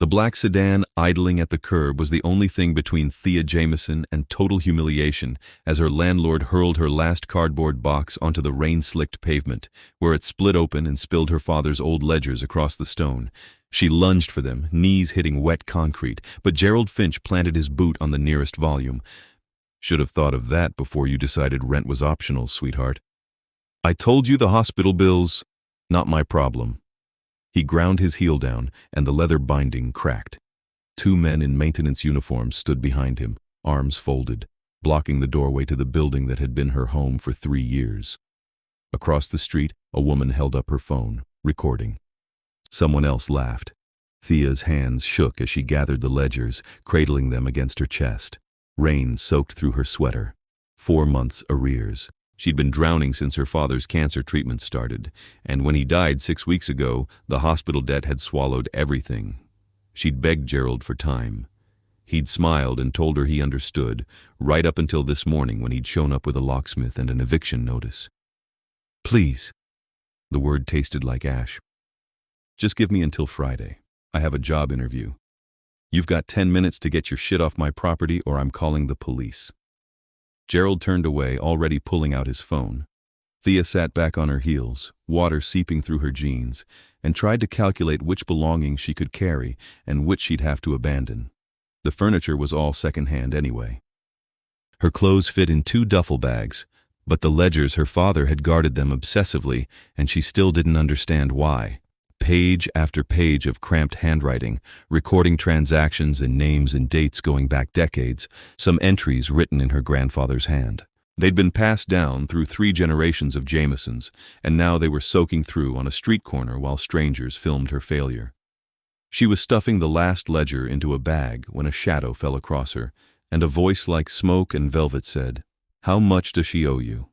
The black sedan idling at the curb was the only thing between Thea Jamison and total humiliation as her landlord hurled her last cardboard box onto the rain-slicked pavement, where it split open and spilled her father's old ledgers across the stone. She lunged for them, knees hitting wet concrete, but Gerald Finch planted his boot on the nearest volume. "Should have thought of that before you decided rent was optional, sweetheart. I told you the hospital bills, not my problem." He ground his heel down, and the leather binding cracked. Two men in maintenance uniforms stood behind him, arms folded, blocking the doorway to the building that had been her home for 3 years. Across the street, a woman held up her phone, recording. Someone else laughed. Thea's hands shook as she gathered the ledgers, cradling them against her chest. Rain soaked through her sweater. 4 months arrears. She'd been drowning since her father's cancer treatment started, and when he died 6 weeks ago, the hospital debt had swallowed everything. She'd begged Gerald for time. He'd smiled and told her he understood, right up until this morning when he'd shown up with a locksmith and an eviction notice. "Please." The word tasted like ash. "Just give me until Friday. I have a job interview. You've got 10 minutes to get your shit off my property or I'm calling the police." Gerald turned away, already pulling out his phone. Thea sat back on her heels, water seeping through her jeans, and tried to calculate which belongings she could carry and which she'd have to abandon. The furniture was all secondhand anyway. Her clothes fit in 2 duffel bags, but the ledgers her father had guarded them obsessively, and she still didn't understand why. Page after page of cramped handwriting, recording transactions and names and dates going back decades, some entries written in her grandfather's hand. They'd been passed down through 3 generations of Jamisons, and now they were soaking through on a street corner while strangers filmed her failure. She was stuffing the last ledger into a bag when a shadow fell across her, and a voice like smoke and velvet said, "How much does she owe you?"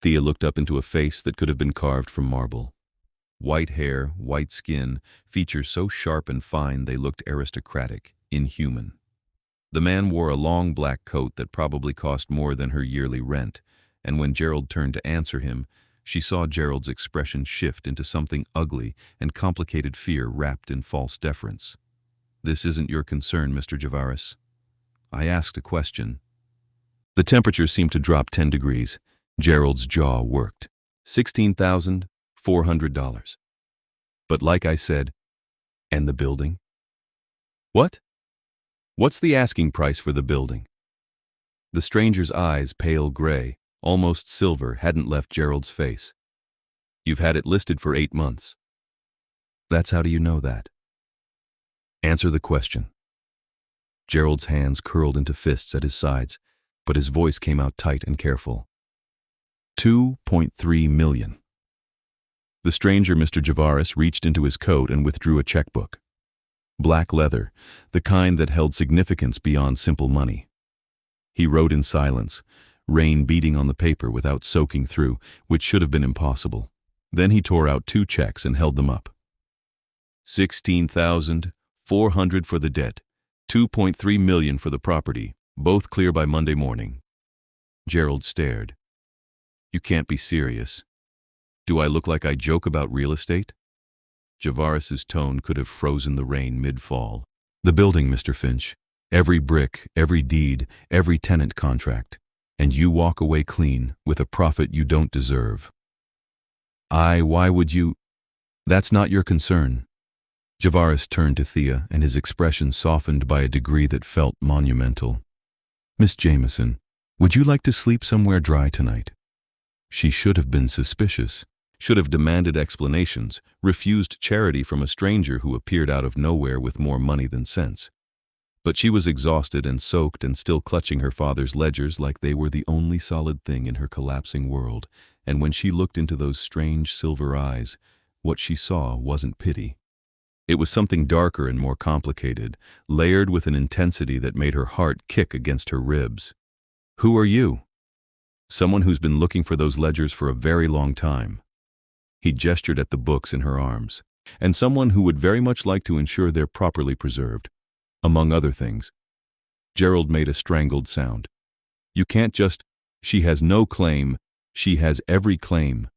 Thea looked up into a face that could have been carved from marble. White hair, white skin, features so sharp and fine they looked aristocratic, inhuman. The man wore a long black coat that probably cost more than her yearly rent, and when Gerald turned to answer him, she saw Gerald's expression shift into something ugly and complicated fear wrapped in false deference. "This isn't your concern, Mr. Javaris. I asked a question." The temperature seemed to drop 10 degrees. Gerald's jaw worked. $16,400. "But like I said, and the building?" "What? What's the asking price for the building?" The stranger's eyes, pale gray, almost silver, hadn't left Gerald's face. "You've had it listed for 8 months. "That's how do you know that?" "Answer the question." Gerald's hands curled into fists at his sides, but his voice came out tight and careful. $2.3 million. The stranger, Mr. Javaris, reached into his coat and withdrew a checkbook. Black leather, the kind that held significance beyond simple money. He wrote in silence, rain beating on the paper without soaking through, which should have been impossible. Then he tore out 2 checks and held them up. $16,400 for the debt, $2.3 million for the property, both clear by Monday morning. Gerald stared. "You can't be serious. Do I look like I joke about real estate?" Javaris's tone could have frozen the rain mid-fall. "The building, Mr. Finch. Every brick, every deed, every tenant contract. And you walk away clean, with a profit you don't deserve." Why would you? That's not your concern." Javaris turned to Thea, and his expression softened by a degree that felt monumental. "Miss Jamison, would you like to sleep somewhere dry tonight?" She should have been suspicious, should have demanded explanations, refused charity from a stranger who appeared out of nowhere with more money than sense. But she was exhausted and soaked and still clutching her father's ledgers like they were the only solid thing in her collapsing world, and when she looked into those strange silver eyes, what she saw wasn't pity. It was something darker and more complicated, layered with an intensity that made her heart kick against her ribs. "Who are you?" "Someone who's been looking for those ledgers for a very long time." He gestured at the books in her arms. "And someone who would very much like to ensure they're properly preserved, among other things." Gerald made a strangled sound. "You can't just—" "She has no claim. She has every claim."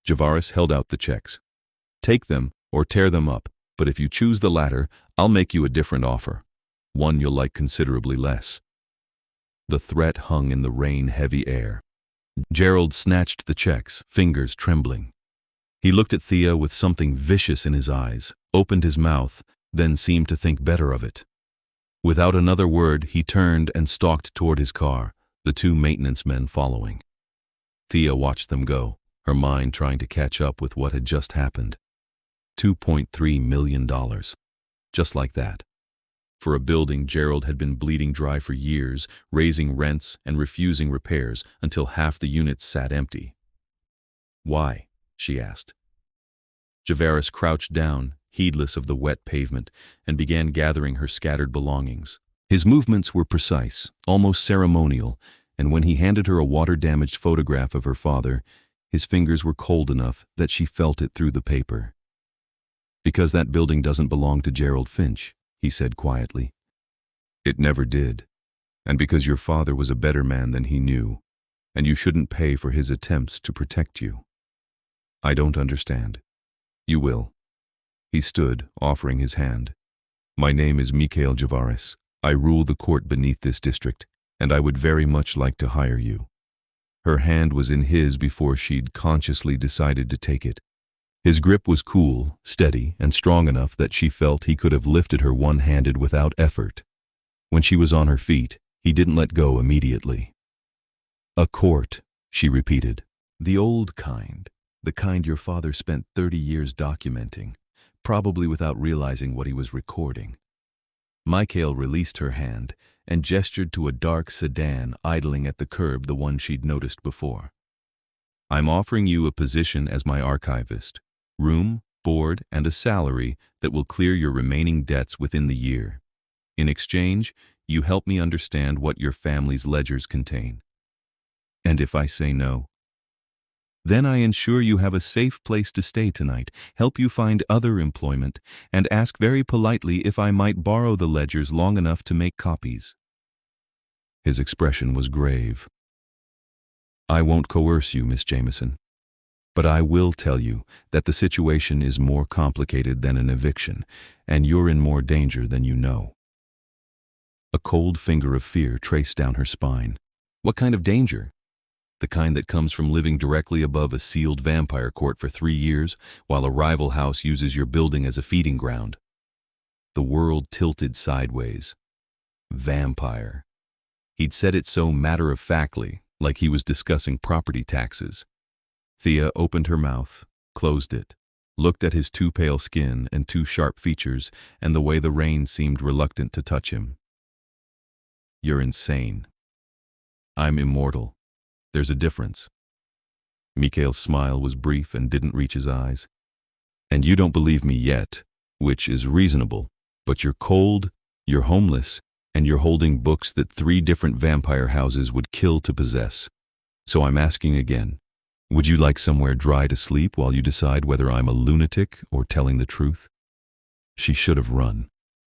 Javaris held out the checks. "Take them or tear them up. But if you choose the latter, I'll make you a different offer, one you'll like considerably less." The threat hung in the rain-heavy air. Gerald snatched the checks, fingers trembling. He looked at Thea with something vicious in his eyes, opened his mouth, then seemed to think better of it. Without another word, he turned and stalked toward his car, the two maintenance men following. Thea watched them go, her mind trying to catch up with what had just happened. $2.3 million. Just like that. For a building Gerald had been bleeding dry for years, raising rents and refusing repairs until half the units sat empty. "Why?" she asked. Javaris crouched down, heedless of the wet pavement, and began gathering her scattered belongings. His movements were precise, almost ceremonial, and when he handed her a water-damaged photograph of her father, his fingers were cold enough that she felt it through the paper. "Because that building doesn't belong to Gerald Finch," he said quietly. "It never did. And because your father was a better man than he knew, and you shouldn't pay for his attempts to protect you." "I don't understand." "You will." He stood, offering his hand. "My name is Mikhael Javaris. I rule the court beneath this district, and I would very much like to hire you." Her hand was in his before she'd consciously decided to take it. His grip was cool, steady, and strong enough that she felt he could have lifted her one-handed without effort. When she was on her feet, he didn't let go immediately. "A court," she repeated. "The old kind, the kind your father spent 30 years documenting, probably without realizing what he was recording." Mikhael released her hand and gestured to a dark sedan idling at the curb, the one she'd noticed before. "I'm offering you a position as my archivist. Room, board, and a salary that will clear your remaining debts within the year. In exchange, you help me understand what your family's ledgers contain. And if I say no, then I ensure you have a safe place to stay tonight, help you find other employment, and ask very politely if I might borrow the ledgers long enough to make copies." His expression was grave. "I won't coerce you, Miss Jamison. But I will tell you that the situation is more complicated than an eviction, and you're in more danger than you know." A cold finger of fear traced down her spine. What kind of danger? The kind that comes from living directly above a sealed vampire court for 3 years, while a rival house uses your building as a feeding ground. The world tilted sideways. Vampire. He'd said it so matter-of-factly, like he was discussing property taxes. Thea opened her mouth, closed it, looked at his too pale skin and too sharp features and the way the rain seemed reluctant to touch him. "You're insane. I'm immortal. There's a difference." Mikhail's smile was brief and didn't reach his eyes. "And you don't believe me yet, which is reasonable, but you're cold, you're homeless, and you're holding books that 3 different vampire houses would kill to possess. So I'm asking again. Would you like somewhere dry to sleep while you decide whether I'm a lunatic or telling the truth?" She should have run.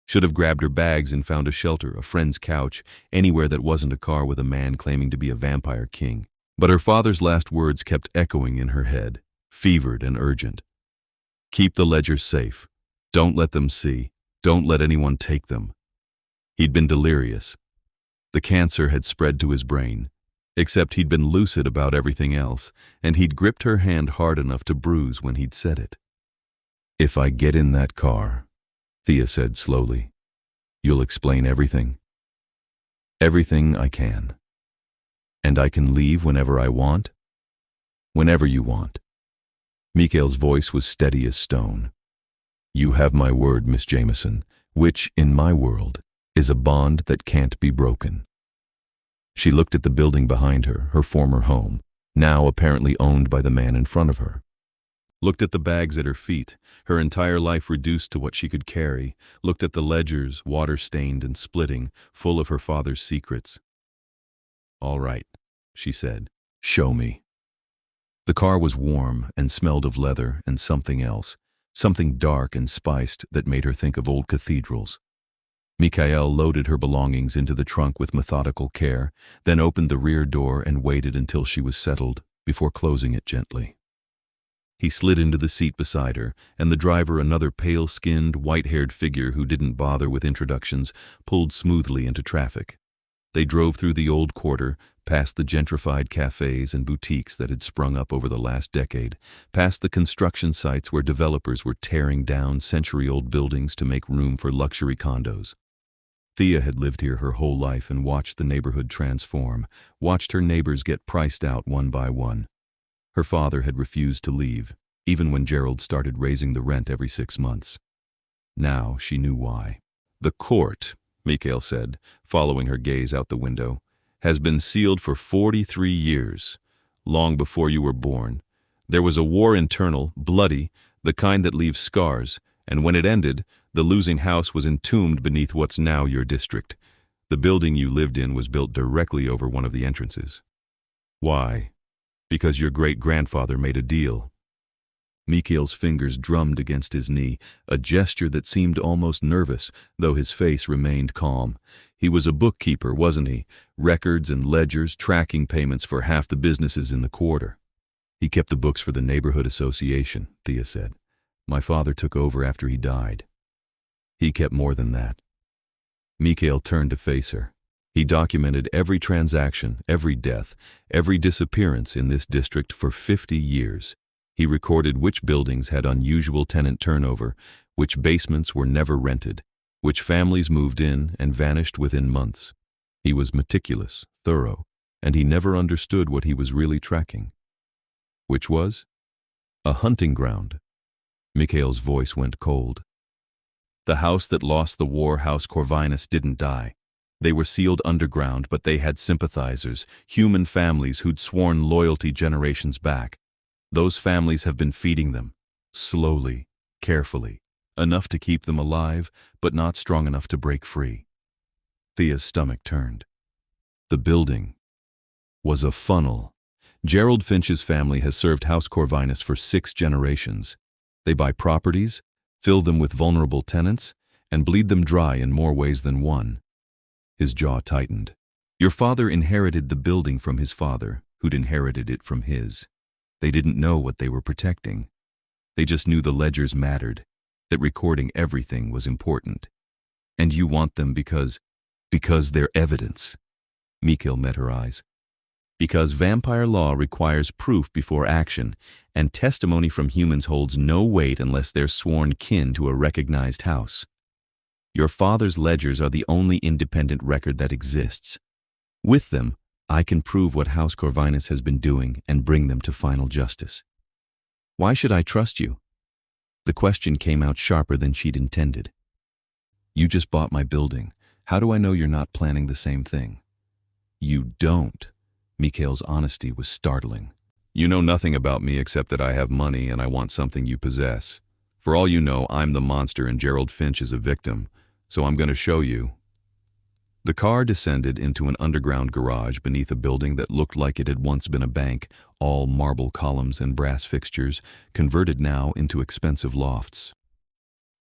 Should have grabbed her bags and found a shelter, a friend's couch, anywhere that wasn't a car with a man claiming to be a vampire king. But her father's last words kept echoing in her head, fevered and urgent. "Keep the ledgers safe. Don't let them see. Don't let anyone take them." He'd been delirious. The cancer had spread to his brain. Except he'd been lucid about everything else, and he'd gripped her hand hard enough to bruise when he'd said it. "If I get in that car," Thea said slowly, "you'll explain everything?" "Everything I can." "And I can leave whenever I want?" "Whenever you want." Mikhail's voice was steady as stone. "You have my word, Miss Jamison, which, in my world, is a bond that can't be broken." She looked at the building behind her, her former home, now apparently owned by the man in front of her. Looked at the bags at her feet, her entire life reduced to what she could carry, looked at the ledgers, water-stained and splitting, full of her father's secrets. "All right," she said, "show me." The car was warm and smelled of leather and something else, something dark and spiced that made her think of old cathedrals. Mikhael loaded her belongings into the trunk with methodical care, then opened the rear door and waited until she was settled before closing it gently. He slid into the seat beside her, and the driver, another pale-skinned, white-haired figure who didn't bother with introductions, pulled smoothly into traffic. They drove through the old quarter, past the gentrified cafes and boutiques that had sprung up over the last decade, past the construction sites where developers were tearing down century-old buildings to make room for luxury condos. Thea had lived here her whole life and watched the neighborhood transform, watched her neighbors get priced out one by one. Her father had refused to leave, even when Gerald started raising the rent every 6 months. Now she knew why. "The court," Mikhael said, following her gaze out the window, "has been sealed for 43 years, long before you were born. There was a war internal, bloody, the kind that leaves scars, and when it ended, the losing house was entombed beneath what's now your district. The building you lived in was built directly over one of the entrances." "Why?" "Because your great-grandfather made a deal." Mikhail's fingers drummed against his knee, a gesture that seemed almost nervous, though his face remained calm. He was a bookkeeper, wasn't he? Records and ledgers, tracking payments for half the businesses in the quarter. "He kept the books for the neighborhood association," Thea said. "My father took over after he died." "He kept more than that." Mikhael turned to face her. He documented every transaction, every death, every disappearance in this district for 50 years. He recorded which buildings had unusual tenant turnover, which basements were never rented, which families moved in and vanished within months. He was meticulous, thorough, and he never understood what he was really tracking. Which was? A hunting ground. Mikhail's voice went cold. The house that lost the war, House Corvinus, didn't die. They were sealed underground, but they had sympathizers, human families who'd sworn loyalty generations back. Those families have been feeding them, slowly, carefully, enough to keep them alive, but not strong enough to break free. Thea's stomach turned. The building was a funnel. Gerald Finch's family has served House Corvinus for 6 generations. They buy properties, fill them with vulnerable tenants, and bleed them dry in more ways than one. His jaw tightened. Your father inherited the building from his father, who'd inherited it from his. They didn't know what they were protecting. They just knew the ledgers mattered, that recording everything was important. And you want them because they're evidence. Mikhael met her eyes. Because vampire law requires proof before action, and testimony from humans holds no weight unless they're sworn kin to a recognized house. Your father's ledgers are the only independent record that exists. With them, I can prove what House Corvinus has been doing and bring them to final justice. Why should I trust you? The question came out sharper than she'd intended. You just bought my building. How do I know you're not planning the same thing? You don't. Mikhail's honesty was startling. You know nothing about me except that I have money and I want something you possess. For all you know, I'm the monster and Gerald Finch is a victim, so I'm going to show you. The car descended into an underground garage beneath a building that looked like it had once been a bank, all marble columns and brass fixtures, converted now into expensive lofts.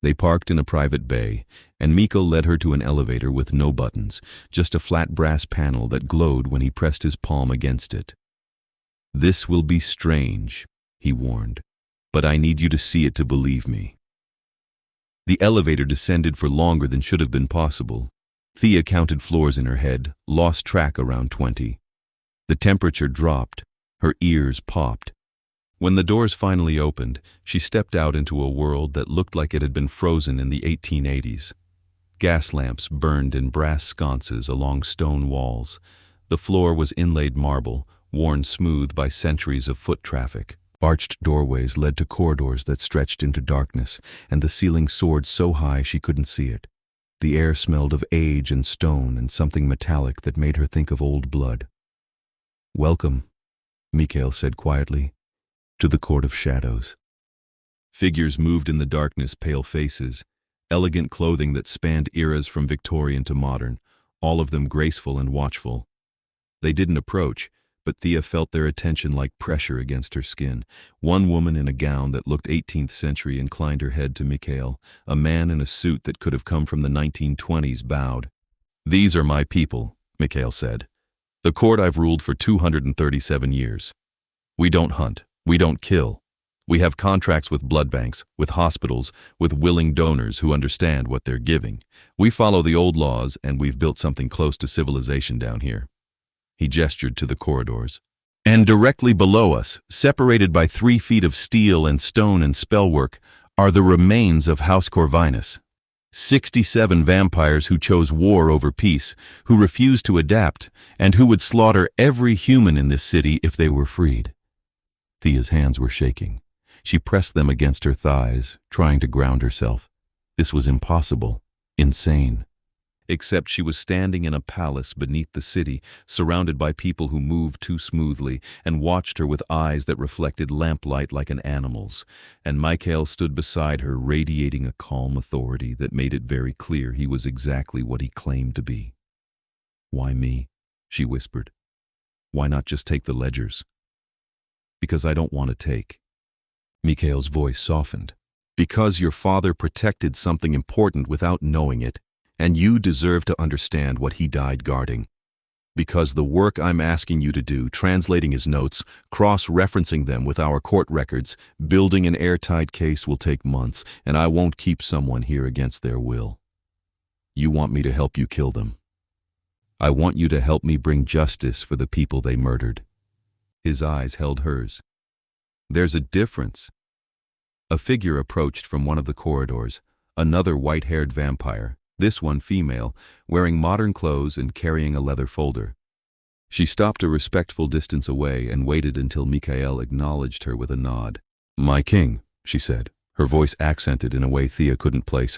They parked in a private bay, and Mikhael led her to an elevator with no buttons, just a flat brass panel that glowed when he pressed his palm against it. This will be strange, he warned, but I need you to see it to believe me. The elevator descended for longer than should have been possible. Thea counted floors in her head, lost track around 20. The temperature dropped, her ears popped. When the doors finally opened, she stepped out into a world that looked like it had been frozen in the 1880s. Gas lamps burned in brass sconces along stone walls. The floor was inlaid marble, worn smooth by centuries of foot traffic. Arched doorways led to corridors that stretched into darkness, and the ceiling soared so high she couldn't see it. The air smelled of age and stone and something metallic that made her think of old blood. Welcome, Mikhael said quietly, to the Court of Shadows. Figures moved in the darkness, pale faces, elegant clothing that spanned eras from Victorian to modern, all of them graceful and watchful. They didn't approach, but Thea felt their attention like pressure against her skin. One woman in a gown that looked 18th century inclined her head to Mikhael. A man in a suit that could have come from the 1920s bowed. These are my people, Mikhael said. The court I've ruled for 237 years. We don't hunt. We don't kill. We have contracts with blood banks, with hospitals, with willing donors who understand what they're giving. We follow the old laws, and we've built something close to civilization down here." He gestured to the corridors. "And directly below us, separated by 3 feet of steel and stone and spellwork, are the remains of House Corvinus. 67 vampires who chose war over peace, who refused to adapt, and who would slaughter every human in this city if they were freed." Thea's hands were shaking. She pressed them against her thighs, trying to ground herself. This was impossible, insane. Except she was standing in a palace beneath the city, surrounded by people who moved too smoothly and watched her with eyes that reflected lamplight like an animal's, and Mikhael stood beside her, radiating a calm authority that made it very clear he was exactly what he claimed to be. "Why me?" she whispered. "Why not just take the ledgers?" "Because I don't want to take." Mikhael's voice softened. "Because your father protected something important without knowing it, and you deserve to understand what he died guarding. Because the work I'm asking you to do, translating his notes, cross-referencing them with our court records, building an airtight case will take months, and I won't keep someone here against their will. You want me to help you kill them. I want you to help me bring justice for the people they murdered." His eyes held hers. "There's a difference." A figure approached from one of the corridors, another white-haired vampire, this one female, wearing modern clothes and carrying a leather folder. She stopped a respectful distance away and waited until Mikhael acknowledged her with a nod. "My king," she said, her voice accented in a way Thea couldn't place.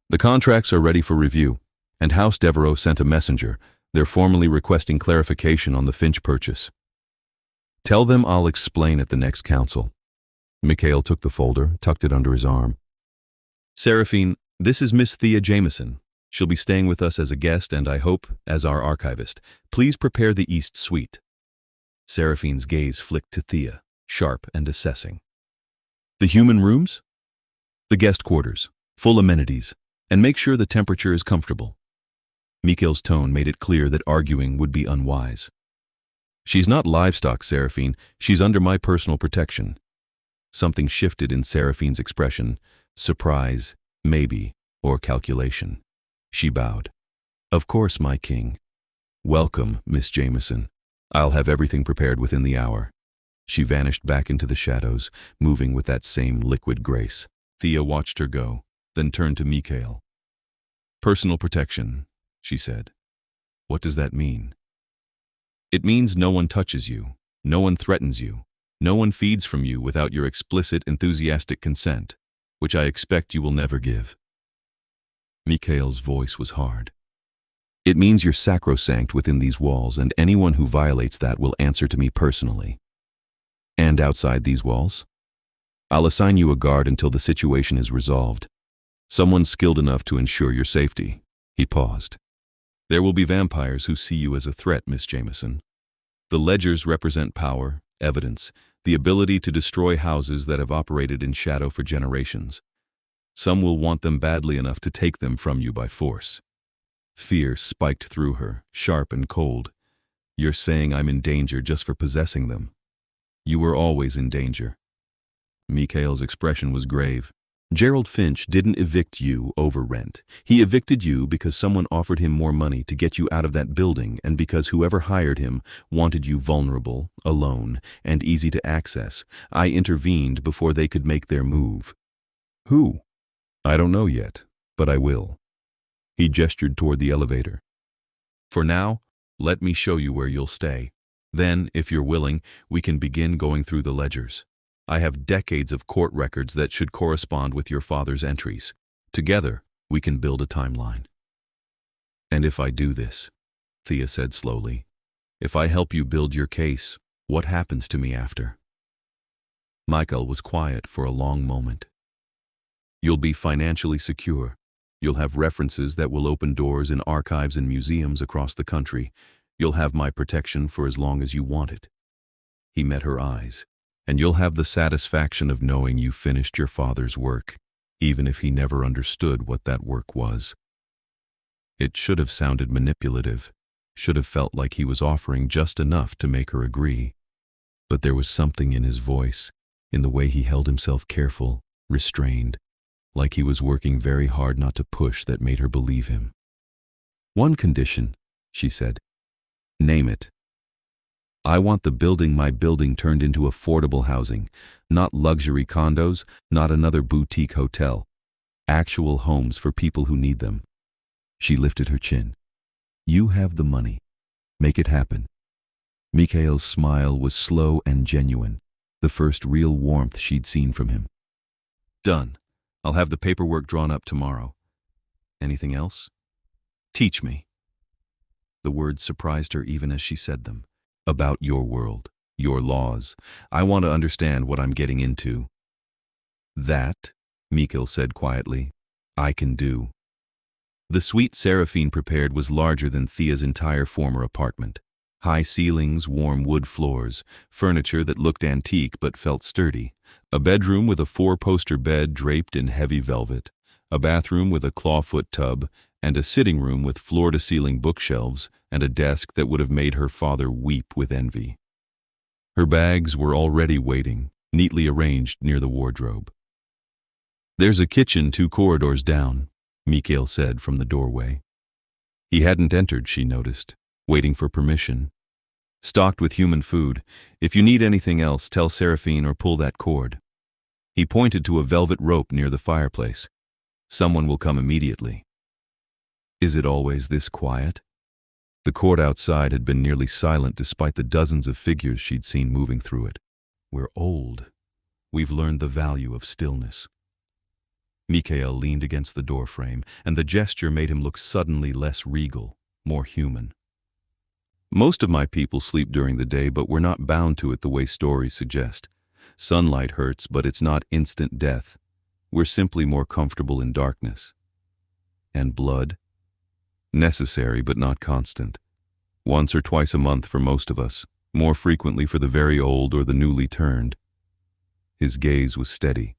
"The contracts are ready for review, and House Devereaux sent a messenger. They're formally requesting clarification on the Finch purchase. Tell them I'll explain at the next council." Mikhael took the folder, tucked it under his arm. "Seraphine, this is Miss Thea Jamison. She'll be staying with us as a guest and, I hope, as our archivist. Please prepare the East Suite." Seraphine's gaze flicked to Thea, sharp and assessing. "The human rooms?" "The guest quarters, full amenities, and make sure the temperature is comfortable." Mikhael's tone made it clear that arguing would be unwise. "She's not livestock, Seraphine. She's under my personal protection." Something shifted in Seraphine's expression, surprise, maybe, or calculation. She bowed. "Of course, my king. Welcome, Miss Jamison. I'll have everything prepared within the hour." She vanished back into the shadows, moving with that same liquid grace. Thea watched her go, then turned to Mikhael. "Personal protection," she said. "What does that mean?" "It means no one touches you, no one threatens you, no one feeds from you without your explicit, enthusiastic consent, which I expect you will never give." Mikhael's voice was hard. "It means you're sacrosanct within these walls, and anyone who violates that will answer to me personally." "And outside these walls?" "I'll assign you a guard until the situation is resolved. Someone skilled enough to ensure your safety." He paused. "There will be vampires who see you as a threat, Miss Jamison. The ledgers represent power, evidence, the ability to destroy houses that have operated in shadow for generations. Some will want them badly enough to take them from you by force." Fear spiked through her, sharp and cold. "You're saying I'm in danger just for possessing them?" "You were always in danger." Mikhael's expression was grave. "Gerald Finch didn't evict you over rent. He evicted you because someone offered him more money to get you out of that building, and because whoever hired him wanted you vulnerable, alone, and easy to access. I intervened before they could make their move." "Who?" "I don't know yet, but I will." He gestured toward the elevator. "For now, let me show you where you'll stay. Then, if you're willing, we can begin going through the ledgers. I have decades of court records that should correspond with your father's entries. Together, we can build a timeline." "And if I do this," Thea said slowly, "if I help you build your case, what happens to me after?" Mikhael was quiet for a long moment. "You'll be financially secure. You'll have references that will open doors in archives and museums across the country. You'll have my protection for as long as you want it." He met her eyes. "And you'll have the satisfaction of knowing you finished your father's work, even if he never understood what that work was." It should have sounded manipulative, should have felt like he was offering just enough to make her agree. But there was something in his voice, in the way he held himself careful, restrained, like he was working very hard not to push that made her believe him. "One condition," she said. "Name it. I want my building turned into affordable housing, not luxury condos, not another boutique hotel. Actual homes for people who need them." She lifted her chin. "You have the money. Make it happen." Mikhael's smile was slow and genuine, the first real warmth she'd seen from him. "Done. I'll have the paperwork drawn up tomorrow. Anything else?" "Teach me." The words surprised her even as she said them. "About your world, your laws. I want to understand what I'm getting into." "That," Mikhael said quietly, "I can do." The suite Seraphine prepared was larger than Thea's entire former apartment. High ceilings, warm wood floors, furniture that looked antique but felt sturdy, a bedroom with a 4-poster bed draped in heavy velvet, a bathroom with a clawfoot tub, and a sitting room with floor-to-ceiling bookshelves and a desk that would have made her father weep with envy. Her bags were already waiting, neatly arranged near the wardrobe. "There's a kitchen 2 corridors down," Mikhael said from the doorway. He hadn't entered, she noticed, waiting for permission. "Stocked with human food. If you need anything else, tell Seraphine or pull that cord." He pointed to a velvet rope near the fireplace. "Someone will come immediately." "Is it always this quiet?" The court outside had been nearly silent despite the dozens of figures she'd seen moving through it. "We're old. We've learned the value of stillness." Mikhael leaned against the doorframe, and the gesture made him look suddenly less regal, more human. "Most of my people sleep during the day, but we're not bound to it the way stories suggest. Sunlight hurts, but it's not instant death. We're simply more comfortable in darkness." "And blood?" "Necessary, but not constant. Once or twice a month for most of us, more frequently for the very old or the newly turned." His gaze was steady.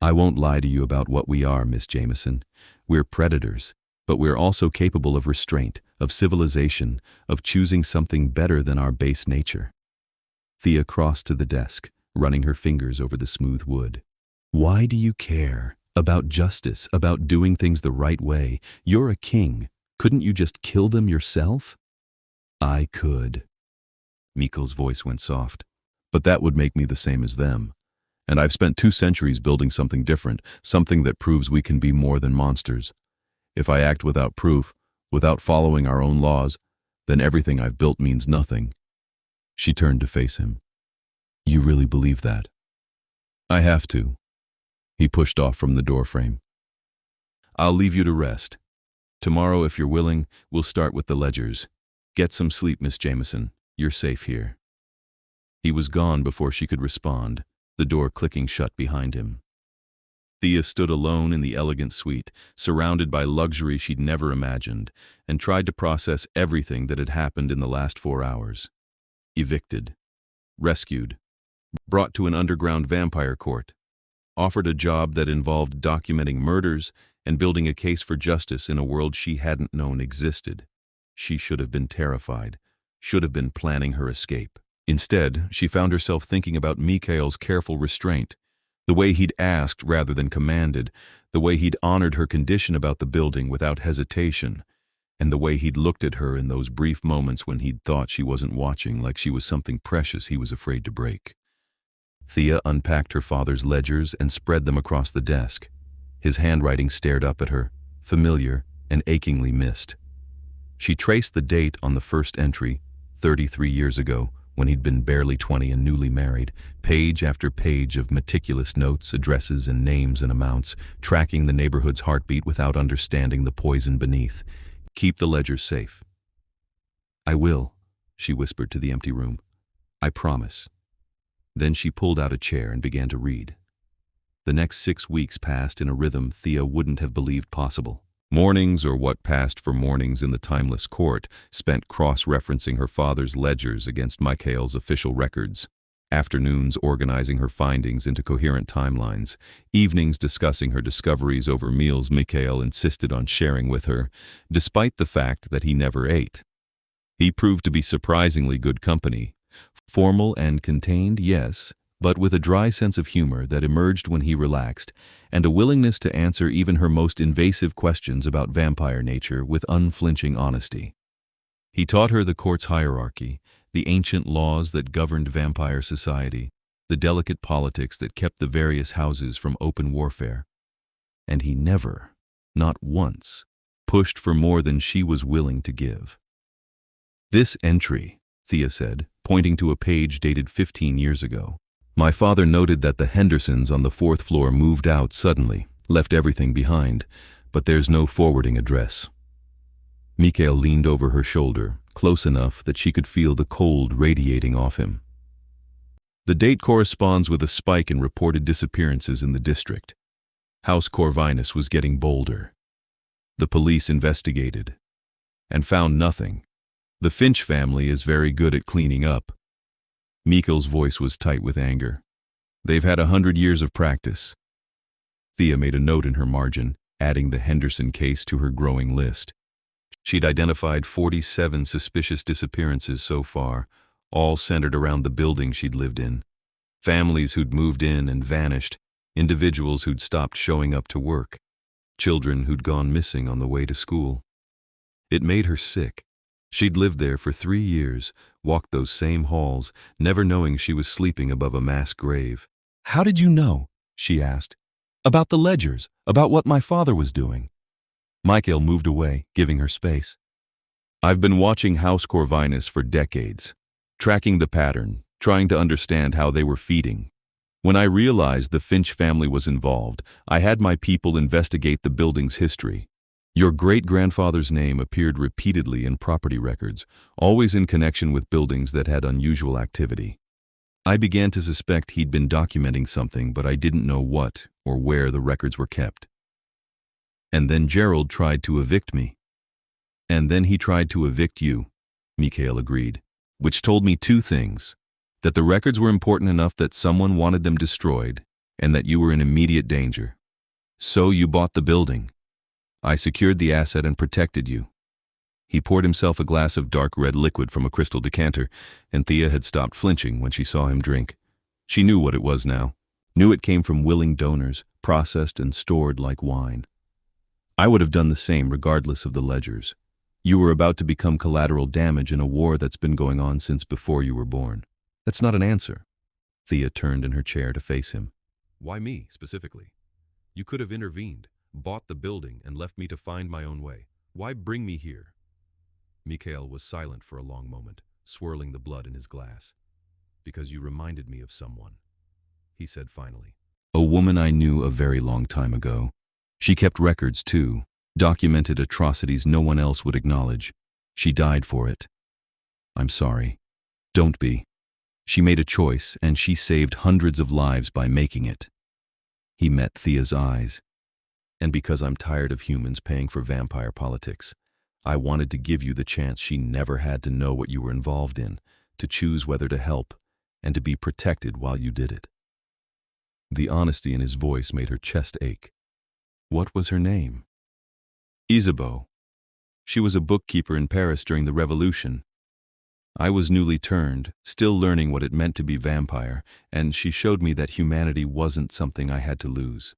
"I won't lie to you about what we are, Miss Jamison. We're predators, but we're also capable of restraint, of civilization, of choosing something better than our base nature." Thea crossed to the desk, running her fingers over the smooth wood. "Why do you care? About justice, about doing things the right way. You're a king. Couldn't you just kill them yourself?" "I could." Mikhael's voice went soft. "But that would make me the same as them. And I've spent 2 centuries building something different, something that proves we can be more than monsters. If I act without proof, without following our own laws, then everything I've built means nothing." She turned to face him. "You really believe that?" "I have to." He pushed off from the doorframe. "I'll leave you to rest. Tomorrow, if you're willing, we'll start with the ledgers. Get some sleep, Miss Jamison. You're safe here." He was gone before she could respond, the door clicking shut behind him. Thea stood alone in the elegant suite, surrounded by luxury she'd never imagined, and tried to process everything that had happened in the last 4 hours. Evicted, rescued, brought to an underground vampire court, offered a job that involved documenting murders and building a case for justice in a world she hadn't known existed. She should have been terrified, should have been planning her escape. Instead, she found herself thinking about Mikhael's careful restraint, the way he'd asked rather than commanded, the way he'd honored her condition about the building without hesitation, and the way he'd looked at her in those brief moments when he'd thought she wasn't watching, like she was something precious he was afraid to break. Thea unpacked her father's ledgers and spread them across the desk. His handwriting stared up at her, familiar and achingly missed. She traced the date on the first entry, 33 years ago, when he'd been barely 20 and newly married, page after page of meticulous notes, addresses, and names and amounts, tracking the neighborhood's heartbeat without understanding the poison beneath. "Keep the ledgers safe." "I will," she whispered to the empty room. "I promise." Then she pulled out a chair and began to read. The next 6 weeks passed in a rhythm Thea wouldn't have believed possible. Mornings, or what passed for mornings in the timeless court, spent cross-referencing her father's ledgers against Mikhael's official records. Afternoons organizing her findings into coherent timelines. Evenings discussing her discoveries over meals Mikhael insisted on sharing with her, despite the fact that he never ate. He proved to be surprisingly good company. Formal and contained, yes, but with a dry sense of humor that emerged when he relaxed, and a willingness to answer even her most invasive questions about vampire nature with unflinching honesty. He taught her the court's hierarchy, the ancient laws that governed vampire society, the delicate politics that kept the various houses from open warfare. And he never, not once, pushed for more than she was willing to give. "This entry," Thea said, pointing to a page dated 15 years ago. "My father noted that the Hendersons on the 4th floor moved out suddenly, left everything behind, but there's no forwarding address." Mikhael leaned over her shoulder, close enough that she could feel the cold radiating off him. "The date corresponds with a spike in reported disappearances in the district. House Corvinus was getting bolder. The police investigated and found nothing. The Finch family is very good at cleaning up." Mikhael's voice was tight with anger. "They've had 100 years of practice." Thea made a note in her margin, adding the Henderson case to her growing list. She'd identified 47 suspicious disappearances so far, all centered around the building she'd lived in. Families who'd moved in and vanished, individuals who'd stopped showing up to work, children who'd gone missing on the way to school. It made her sick. She'd lived there for 3 years, walked those same halls, never knowing she was sleeping above a mass grave. "How did you know?" she asked. "About the ledgers, about what my father was doing." Mikhael moved away, giving her space. "I've been watching House Corvinus for decades, tracking the pattern, trying to understand how they were feeding. When I realized the Finch family was involved, I had my people investigate the building's history. Your great-grandfather's name appeared repeatedly in property records, always in connection with buildings that had unusual activity. I began to suspect he'd been documenting something, but I didn't know what or where the records were kept. And then Gerald tried to evict me." "And then he tried to evict you," Mikhael agreed, "which told me 2 things. That the records were important enough that someone wanted them destroyed, and that you were in immediate danger. So you bought the building. I secured the asset and protected you." He poured himself a glass of dark red liquid from a crystal decanter, and Thea had stopped flinching when she saw him drink. She knew what it was now, knew it came from willing donors, processed and stored like wine. "I would have done the same regardless of the ledgers. You were about to become collateral damage in a war that's been going on since before you were born." "That's not an answer." Thea turned in her chair to face him. "Why me, specifically? You could have intervened, bought the building, and left me to find my own way. Why bring me here?" Mikhael was silent for a long moment, swirling the blood in his glass. "Because you reminded me of someone," he said finally. "A woman I knew a very long time ago. She kept records, too, documented atrocities no one else would acknowledge. She died for it. I'm sorry. Don't be. She made a choice, and she saved hundreds of lives by making it." He met Thea's eyes. "And because I'm tired of humans paying for vampire politics, I wanted to give you the chance she never had to know what you were involved in, to choose whether to help, and to be protected while you did it." The honesty in his voice made her chest ache. "What was her name?" "Isabeau. She was a bookkeeper in Paris during the Revolution. I was newly turned, still learning what it meant to be vampire, and she showed me that humanity wasn't something I had to lose."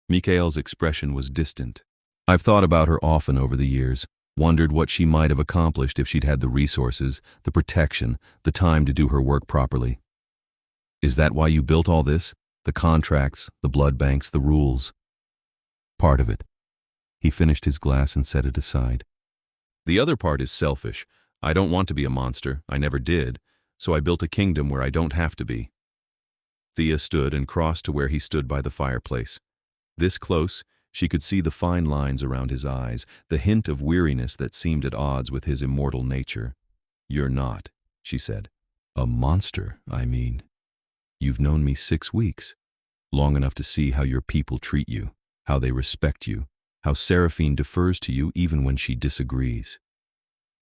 Mikhael's expression was distant. "I've thought about her often over the years, wondered what she might have accomplished if she'd had the resources, the protection, the time to do her work properly." "Is that why you built all this? The contracts, the blood banks, the rules?" "Part of it." He finished his glass and set it aside. "The other part is selfish. I don't want to be a monster, I never did, so I built a kingdom where I don't have to be." Thea stood and crossed to where he stood by the fireplace. This close, she could see the fine lines around his eyes, the hint of weariness that seemed at odds with his immortal nature. "You're not," she said. "A monster, I mean. You've known me 6 weeks, long enough to see how your people treat you, how they respect you, how Seraphine defers to you even when she disagrees."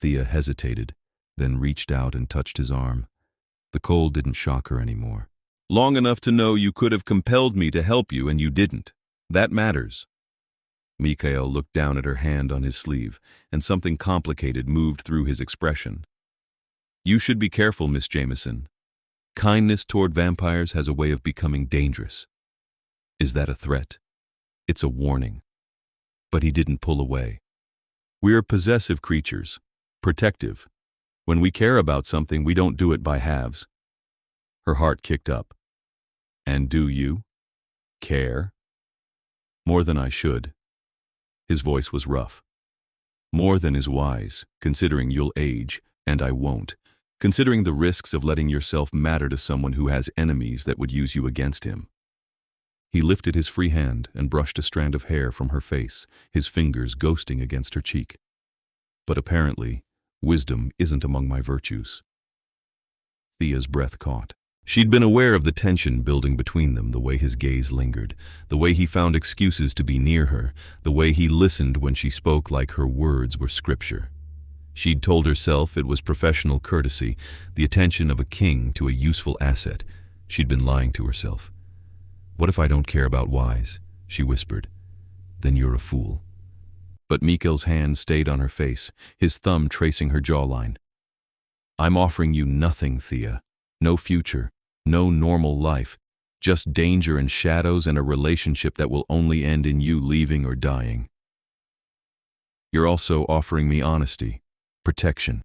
Thea hesitated, then reached out and touched his arm. The cold didn't shock her anymore. "Long enough to know you could have compelled me to help you and you didn't. That matters." Mikhael looked down at her hand on his sleeve, and something complicated moved through his expression. "You should be careful, Miss Jamison. Kindness toward vampires has a way of becoming dangerous. Is that a threat? It's a warning. But he didn't pull away. We're possessive creatures, protective. When we care about something, we don't do it by halves. Her heart kicked up. And do you care? More than I should. His voice was rough. More than is wise, considering you'll age, and I won't. Considering the risks of letting yourself matter to someone who has enemies that would use you against him. He lifted his free hand and brushed a strand of hair from her face, his fingers ghosting against her cheek. But apparently, wisdom isn't among my virtues. Thea's breath caught. She'd been aware of the tension building between them, the way his gaze lingered, the way he found excuses to be near her, the way he listened when she spoke like her words were scripture. She'd told herself it was professional courtesy, the attention of a king to a useful asset. She'd been lying to herself. "What if I don't care about wise?" she whispered. "Then you're a fool." But Mikhail's hand stayed on her face, his thumb tracing her jawline. "I'm offering you nothing, Thea. No future, no normal life, just danger and shadows and a relationship that will only end in you leaving or dying. You're also offering me honesty, protection,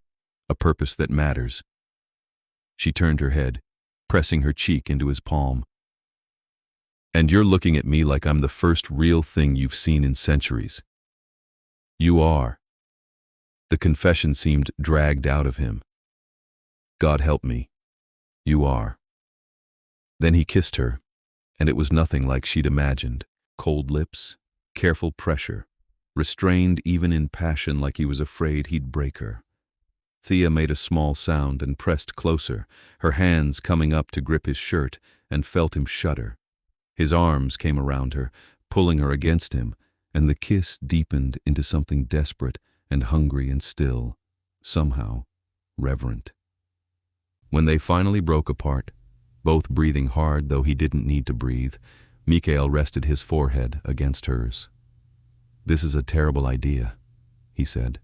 a purpose that matters." She turned her head, pressing her cheek into his palm. "And you're looking at me like I'm the first real thing you've seen in centuries." "You are." The confession seemed dragged out of him. "God help me. You are." Then he kissed her, and it was nothing like she'd imagined. Cold lips, careful pressure, restrained even in passion like he was afraid he'd break her. Thea made a small sound and pressed closer, her hands coming up to grip his shirt, and felt him shudder. His arms came around her, pulling her against him, and the kiss deepened into something desperate and hungry and still, somehow reverent. When they finally broke apart, both breathing hard though he didn't need to breathe, Mikhael rested his forehead against hers. "This is a terrible idea," he said.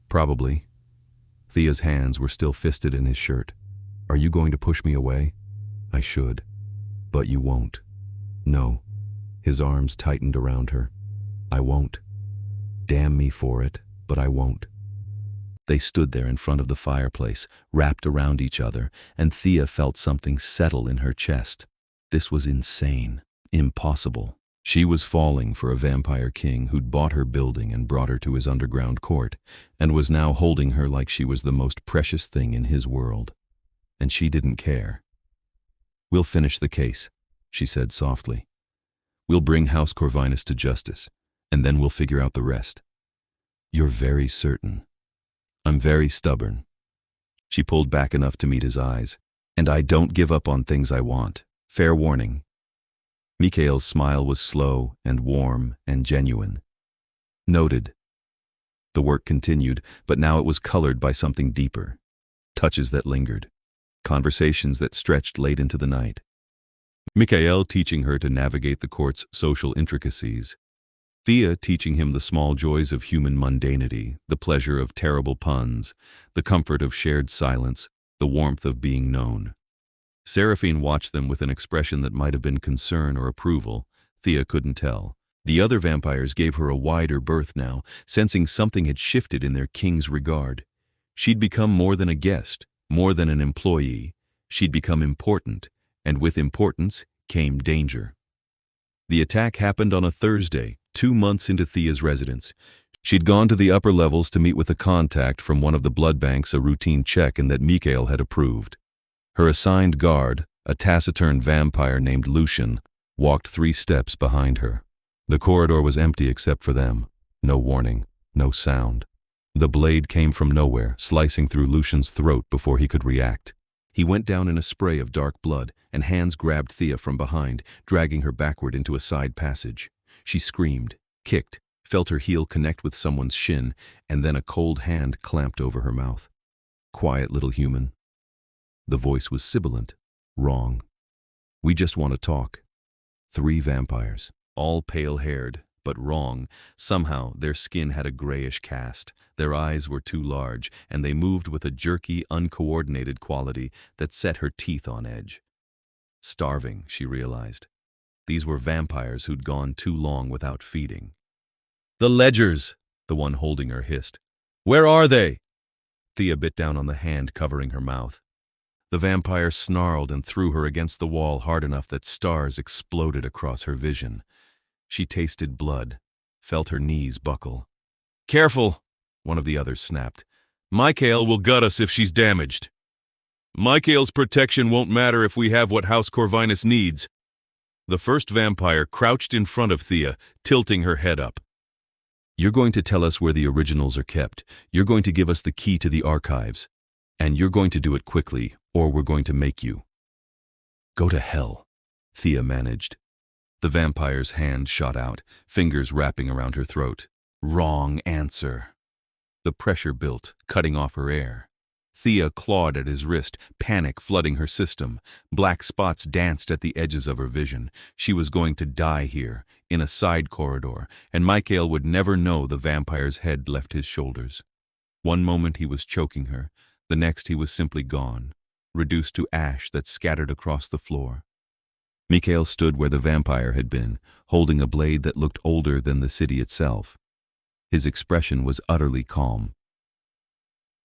"Probably." Thea's hands were still fisted in his shirt. "Are you going to push me away?" "I should. But you won't." "No." His arms tightened around her. "I won't. Damn me for it, but I won't." They stood there in front of the fireplace, wrapped around each other, and Thea felt something settle in her chest. This was insane, impossible. She was falling for a vampire king who'd bought her building and brought her to his underground court, and was now holding her like she was the most precious thing in his world. And she didn't care. "We'll finish the case," she said softly. "We'll bring House Corvinus to justice, and then we'll figure out the rest." "You're very certain." "I'm very stubborn." She pulled back enough to meet his eyes. "And I don't give up on things I want. Fair warning." Mikhail's smile was slow and warm and genuine. "Noted." The work continued, but now it was colored by something deeper. Touches that lingered. Conversations that stretched late into the night. Mikhael teaching her to navigate the court's social intricacies. Thea teaching him the small joys of human mundanity, the pleasure of terrible puns, the comfort of shared silence, the warmth of being known. Seraphine watched them with an expression that might have been concern or approval. Thea couldn't tell. The other vampires gave her a wider berth now, sensing something had shifted in their king's regard. She'd become more than a guest, more than an employee. She'd become important, and with importance came danger. The attack happened on a Thursday, 2 months into Thea's residence. She'd gone to the upper levels to meet with a contact from one of the blood banks, a routine check-in that Mikhael had approved. Her assigned guard, a taciturn vampire named Lucian, walked 3 steps behind her. The corridor was empty except for them. No warning, no sound. The blade came from nowhere, slicing through Lucian's throat before he could react. He went down in a spray of dark blood, and hands grabbed Thea from behind, dragging her backward into a side passage. She screamed, kicked, felt her heel connect with someone's shin, and then a cold hand clamped over her mouth. "Quiet little human." The voice was sibilant, wrong. "We just want to talk." 3 vampires, all pale-haired, but wrong. Somehow, their skin had a grayish cast, their eyes were too large, and they moved with a jerky, uncoordinated quality that set her teeth on edge. Starving, she realized. These were vampires who'd gone too long without feeding. "The ledgers!" the one holding her hissed. "Where are they?" Thea bit down on the hand covering her mouth. The vampire snarled and threw her against the wall hard enough that stars exploded across her vision. She tasted blood, felt her knees buckle. "Careful!" one of the others snapped. "Mikhael will gut us if she's damaged." "Mikhael's protection won't matter if we have what House Corvinus needs." The first vampire crouched in front of Thea, tilting her head up. "You're going to tell us where the originals are kept. You're going to give us the key to the archives. And you're going to do it quickly, or we're going to make you." "Go to hell," Thea managed. The vampire's hand shot out, fingers wrapping around her throat. "Wrong answer." The pressure built, cutting off her air. Thea clawed at his wrist, panic flooding her system. Black spots danced at the edges of her vision. She was going to die here, in a side corridor, and Mikhael would never know the vampire's head left his shoulders. One moment he was choking her, the next he was simply gone, reduced to ash that scattered across the floor. Mikhael stood where the vampire had been, holding a blade that looked older than the city itself. His expression was utterly calm.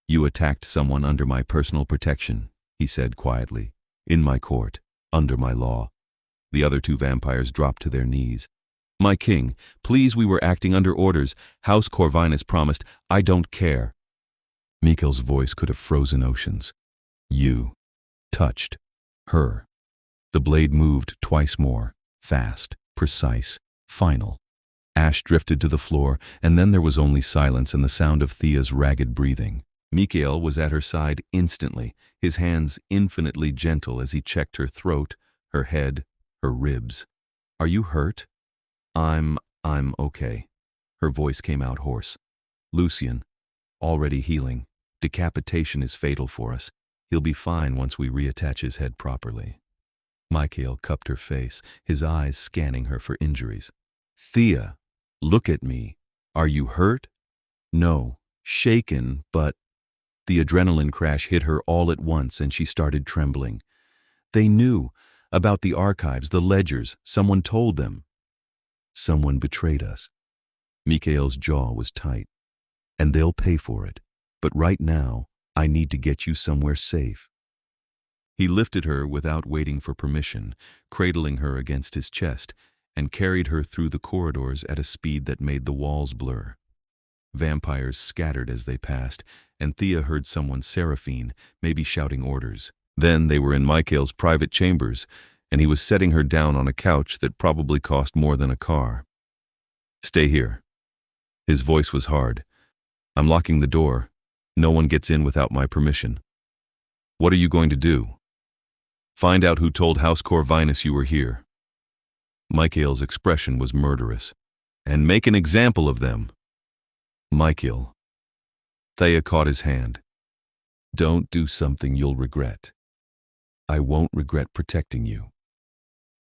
"You attacked someone under my personal protection," he said quietly. "In my court, under my law." The other two vampires dropped to their knees. "My king, please, we were acting under orders. House Corvinus promised. I don't care." Mikhael's voice could have frozen oceans. "You touched her." The blade moved twice more, fast, precise, final. Ash drifted to the floor, and then there was only silence and the sound of Thea's ragged breathing. Mikhael was at her side instantly, his hands infinitely gentle as he checked her throat, her head, her ribs. "Are you hurt?" I'm okay." Her voice came out hoarse. "Lucian, already healing. Decapitation is fatal for us. He'll be fine once we reattach his head properly." Mikhael cupped her face, his eyes scanning her for injuries. "Thea, look at me. Are you hurt?" "No, shaken, but..." The adrenaline crash hit her all at once and she started trembling. "They knew about the archives, the ledgers. Someone told them." "Someone betrayed us." Mikhael's jaw was tight. "And they'll pay for it. But right now, I need to get you somewhere safe." He lifted her without waiting for permission, cradling her against his chest, and carried her through the corridors at a speed that made the walls blur. Vampires scattered as they passed, and Thea heard someone Seraphine, maybe shouting orders. Then they were in Mikhael's private chambers, and he was setting her down on a couch that probably cost more than a car. "Stay here." His voice was hard. "I'm locking the door. No one gets in without my permission." "What are you going to do?" "Find out who told House Corvinus you were here." Mikhael's expression was murderous. "And make an example of them." "Mikhael." Thea caught his hand. "Don't do something you'll regret." "I won't regret protecting you."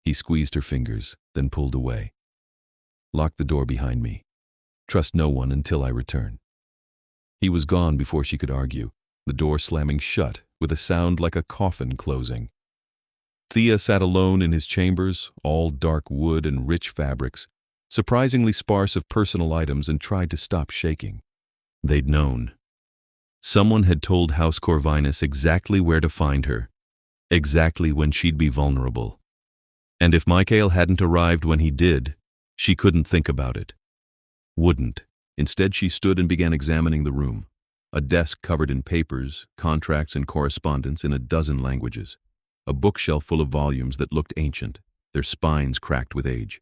He squeezed her fingers, then pulled away. "Lock the door behind me. Trust no one until I return." He was gone before she could argue, the door slamming shut with a sound like a coffin closing. Thea sat alone in his chambers, all dark wood and rich fabrics, surprisingly sparse of personal items, and tried to stop shaking. They'd known. Someone had told House Corvinus exactly where to find her, exactly when she'd be vulnerable. And if Mikhael hadn't arrived when he did, she couldn't think about it. Wouldn't. Instead, she stood and began examining the room. A desk covered in papers, contracts, and correspondence in a dozen languages. A bookshelf full of volumes that looked ancient, their spines cracked with age.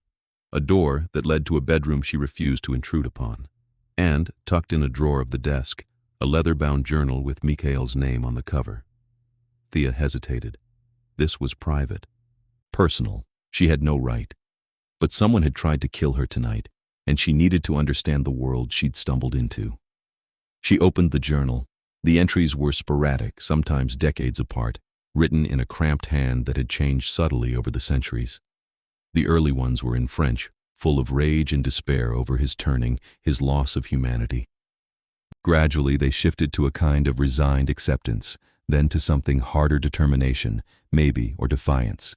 A door that led to a bedroom she refused to intrude upon. And, tucked in a drawer of the desk, a leather-bound journal with Mikhael's name on the cover. Thea hesitated. This was private. Personal. She had no right. But someone had tried to kill her tonight, and she needed to understand the world she'd stumbled into. She opened the journal. The entries were sporadic, sometimes decades apart, written in a cramped hand that had changed subtly over the centuries. The early ones were in French, full of rage and despair over his turning, his loss of humanity. Gradually, they shifted to a kind of resigned acceptance, then to something harder determination, maybe, or defiance.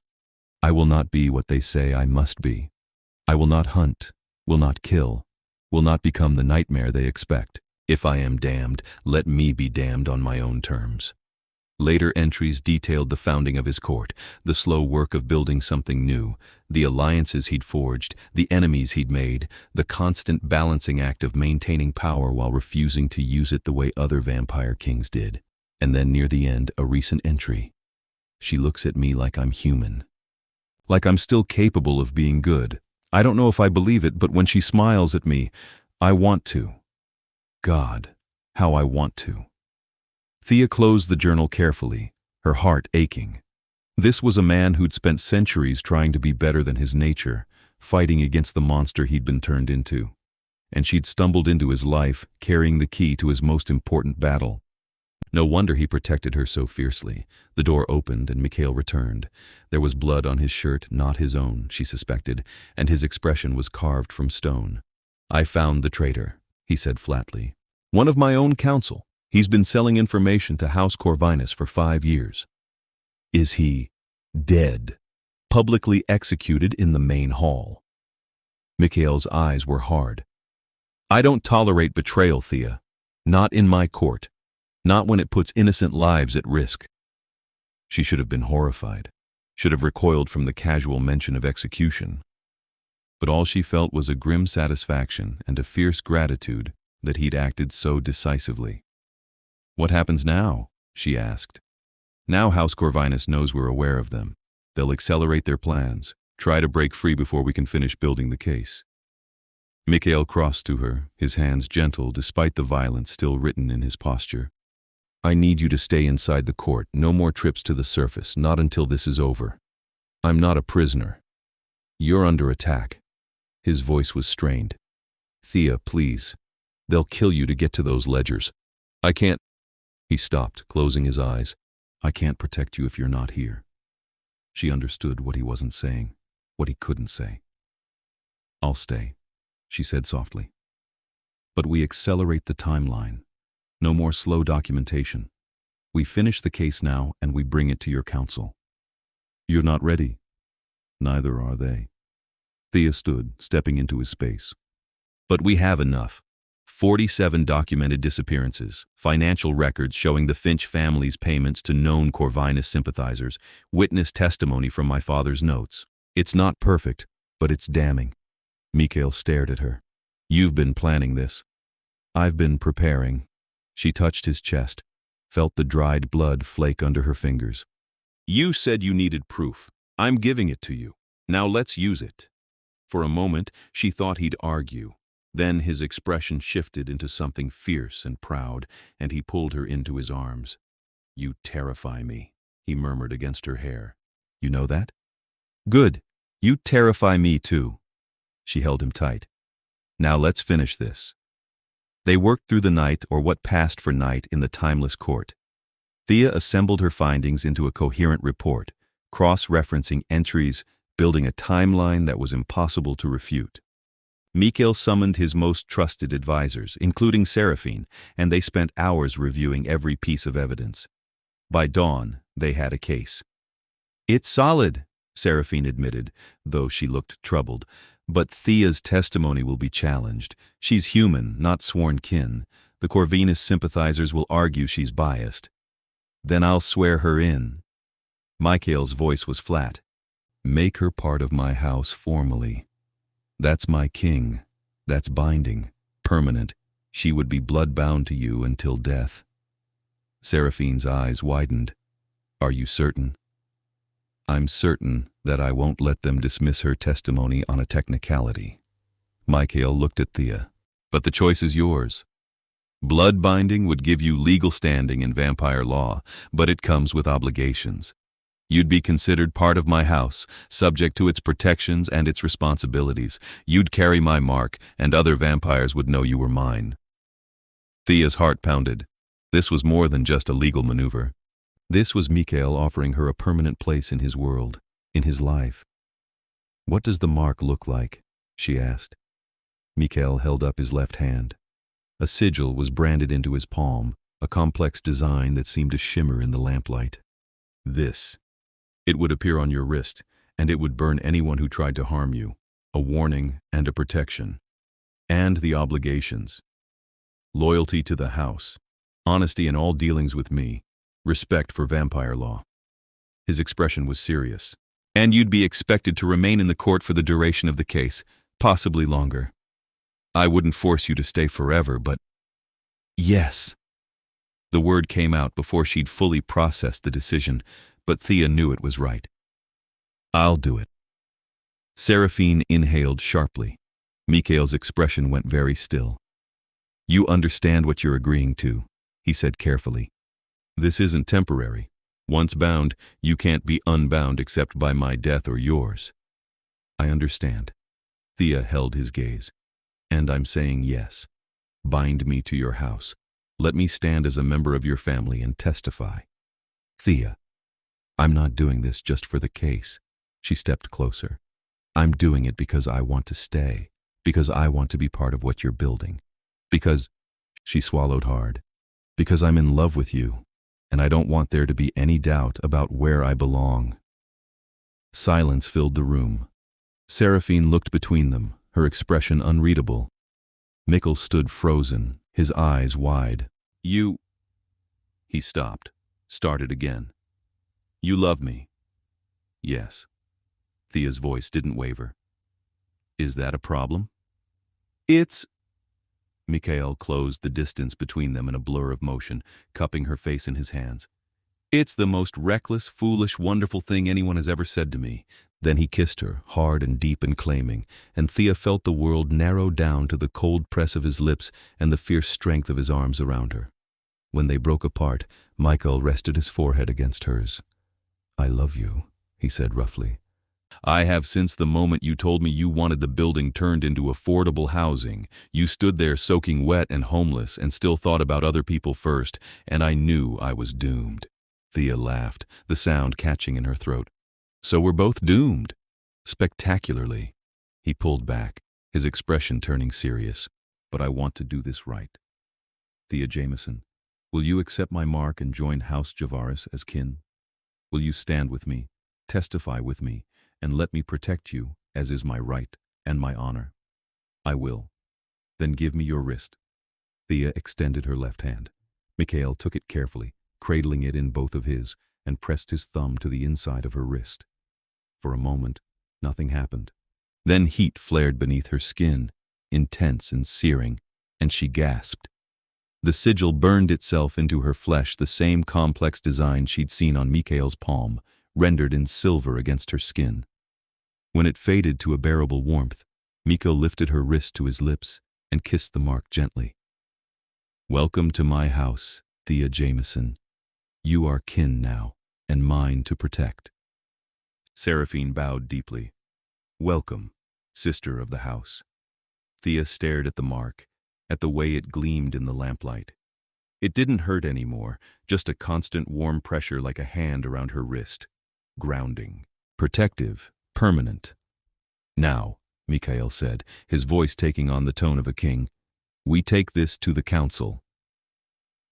I will not be what they say I must be. I will not hunt, will not kill, will not become the nightmare they expect. If I am damned, let me be damned on my own terms. Later entries detailed the founding of his court, the slow work of building something new, the alliances he'd forged, the enemies he'd made, the constant balancing act of maintaining power while refusing to use it the way other vampire kings did. And then near the end, a recent entry. She looks at me like I'm human. Like I'm still capable of being good. I don't know if I believe it, but when she smiles at me, I want to. God, how I want to. Thea closed the journal carefully, her heart aching. This was a man who'd spent centuries trying to be better than his nature, fighting against the monster he'd been turned into. And she'd stumbled into his life, carrying the key to his most important battle. No wonder he protected her so fiercely. The door opened and Mikhael returned. There was blood on his shirt, not his own, she suspected, and his expression was carved from stone. I found the traitor, he said flatly. One of my own counsel. He's been selling information to House Corvinus for 5 years. Is he dead? Publicly executed in the main hall. Mikhael's eyes were hard. I don't tolerate betrayal, Thea. Not in my court. Not when it puts innocent lives at risk. She should have been horrified, should have recoiled from the casual mention of execution. But all she felt was a grim satisfaction and a fierce gratitude that he'd acted so decisively. What happens now? She asked. Now House Corvinus knows we're aware of them. They'll accelerate their plans, try to break free before we can finish building the case. Mikhael crossed to her, his hands gentle despite the violence still written in his posture. I need you to stay inside the court, no more trips to the surface, not until this is over. I'm not a prisoner. You're under attack. His voice was strained. Thea, please. They'll kill you to get to those ledgers. I can't. He stopped, closing his eyes. I can't protect you if you're not here. She understood what he wasn't saying, what he couldn't say. I'll stay, she said softly. But we accelerate the timeline. No more slow documentation. We finish the case now and we bring it to your council. You're not ready. Neither are they. Thea stood, stepping into his space. But we have enough. 47 documented disappearances, financial records showing the Finch family's payments to known Corvinus sympathizers, witness testimony from my father's notes. It's not perfect, but it's damning. Mikhael stared at her. You've been planning this. I've been preparing. She touched his chest, felt the dried blood flake under her fingers. You said you needed proof. I'm giving it to you. Now let's use it. For a moment, she thought he'd argue. Then his expression shifted into something fierce and proud, and he pulled her into his arms. You terrify me, he murmured against her hair. You know that? Good. You terrify me too. She held him tight. Now let's finish this. They worked through the night, or what passed for night, in the timeless court. Thea assembled her findings into a coherent report, cross-referencing entries, building a timeline that was impossible to refute. Mikhael summoned his most trusted advisors, including Seraphine, and they spent hours reviewing every piece of evidence. By dawn, they had a case. It's solid, Seraphine admitted, though she looked troubled. But Thea's testimony will be challenged. She's human, not sworn kin. The Corvinus sympathizers will argue she's biased. Then I'll swear her in. Mikhael's voice was flat. Make her part of my house formally. That's my king. That's binding, permanent. She would be blood-bound to you until death. Seraphine's eyes widened. Are you certain? I'm certain that I won't let them dismiss her testimony on a technicality. Mikhael looked at Thea. But the choice is yours. Blood binding would give you legal standing in vampire law, but it comes with obligations. You'd be considered part of my house, subject to its protections and its responsibilities. You'd carry my mark, and other vampires would know you were mine. Thea's heart pounded. This was more than just a legal maneuver. This was Mikhael offering her a permanent place in his world, in his life. What does the mark look like? she asked. Mikhael held up his left hand. A sigil was branded into his palm, a complex design that seemed to shimmer in the lamplight. This. It would appear on your wrist, and it would burn anyone who tried to harm you, a warning and a protection. And the obligations. Loyalty to the house, honesty in all dealings with me, respect for vampire law. His expression was serious. And you'd be expected to remain in the court for the duration of the case, possibly longer. I wouldn't force you to stay forever, but... Yes. The word came out before she'd fully processed the decision, but Thea knew it was right. I'll do it. Seraphine inhaled sharply. Mikhail's expression went very still. You understand what you're agreeing to, he said carefully. This isn't temporary. Once bound, you can't be unbound except by my death or yours. I understand. Thea held his gaze. And I'm saying yes. Bind me to your house. Let me stand as a member of your family and testify. Thea, I'm not doing this just for the case. She stepped closer. I'm doing it because I want to stay, because I want to be part of what you're building, because, she swallowed hard, because I'm in love with you, and I don't want there to be any doubt about where I belong. Silence filled the room. Seraphine looked between them, her expression unreadable. Mikhael stood frozen, his eyes wide. You... He stopped, started again. You love me. Yes. Thea's voice didn't waver. Is that a problem? It's... Mikhael closed the distance between them in a blur of motion, cupping her face in his hands. It's the most reckless, foolish, wonderful thing anyone has ever said to me. Then he kissed her, hard and deep and claiming, and Thea felt the world narrow down to the cold press of his lips and the fierce strength of his arms around her. When they broke apart, Mikhael rested his forehead against hers. I love you, he said roughly. I have since the moment you told me you wanted the building turned into affordable housing. You stood there soaking wet and homeless and still thought about other people first, and I knew I was doomed. Thea laughed, the sound catching in her throat. So we're both doomed. Spectacularly. He pulled back, his expression turning serious. But I want to do this right. Thea Jamison, will you accept my mark and join House Javaris as kin? Will you stand with me, testify with me, and let me protect you, as is my right and my honor? I will. Then give me your wrist. Thea extended her left hand. Mikhael took it carefully, cradling it in both of his, and pressed his thumb to the inside of her wrist. For a moment, nothing happened. Then heat flared beneath her skin, intense and searing, and she gasped. The sigil burned itself into her flesh, the same complex design she'd seen on Mikhael's palm, rendered in silver against her skin. When it faded to a bearable warmth, Mikhael lifted her wrist to his lips and kissed the mark gently. Welcome to my house, Thea Jamison. You are kin now, and mine to protect. Seraphine bowed deeply. Welcome, sister of the house. Thea stared at the mark, at the way it gleamed in the lamplight. It didn't hurt anymore, just a constant warm pressure like a hand around her wrist. Grounding. Protective. Permanent. Now, Mikhael said, his voice taking on the tone of a king, we take this to the council.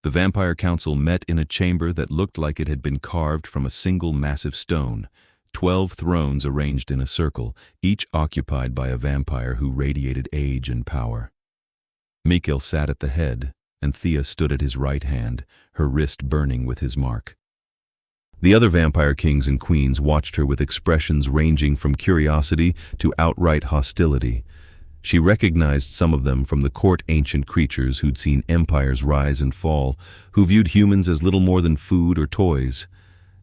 The Vampire Council met in a chamber that looked like it had been carved from a single massive stone, 12 thrones arranged in a circle, each occupied by a vampire who radiated age and power. Mikhael sat at the head, and Thea stood at his right hand, her wrist burning with his mark. The other vampire kings and queens watched her with expressions ranging from curiosity to outright hostility. She recognized some of them from the court ancient creatures who'd seen empires rise and fall, who viewed humans as little more than food or toys,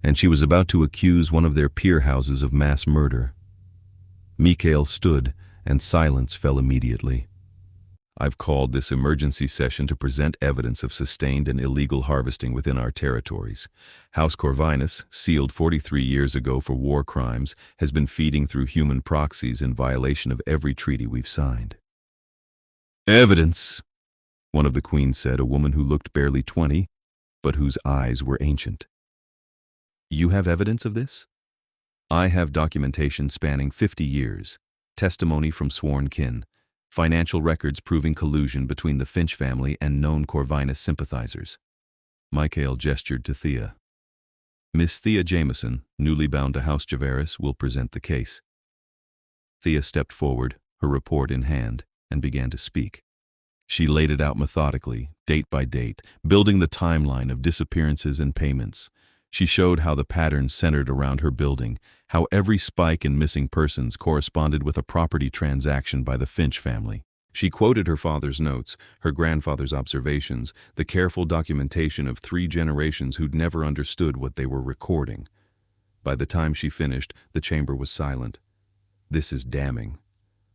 and she was about to accuse one of their peer houses of mass murder. Mikhael stood, and silence fell immediately. I've called this emergency session to present evidence of sustained and illegal harvesting within our territories. House Corvinus, sealed 43 years ago for war crimes, has been feeding through human proxies in violation of every treaty we've signed. Evidence, one of the queens said, a woman who looked barely 20, but whose eyes were ancient. You have evidence of this? I have documentation spanning 50 years. Testimony from sworn kin. Financial records proving collusion between the Finch family and known Corvinus sympathizers. Mikhael gestured to Thea. Miss Thea Jamison, newly bound to House Javaris, will present the case. Thea stepped forward, her report in hand, and began to speak. She laid it out methodically, date by date, building the timeline of disappearances and payments. She showed how the pattern centered around her building, how every spike in missing persons corresponded with a property transaction by the Finch family. She quoted her father's notes, her grandfather's observations, the careful documentation of 3 generations who'd never understood what they were recording. By the time she finished, the chamber was silent. "This is damning,"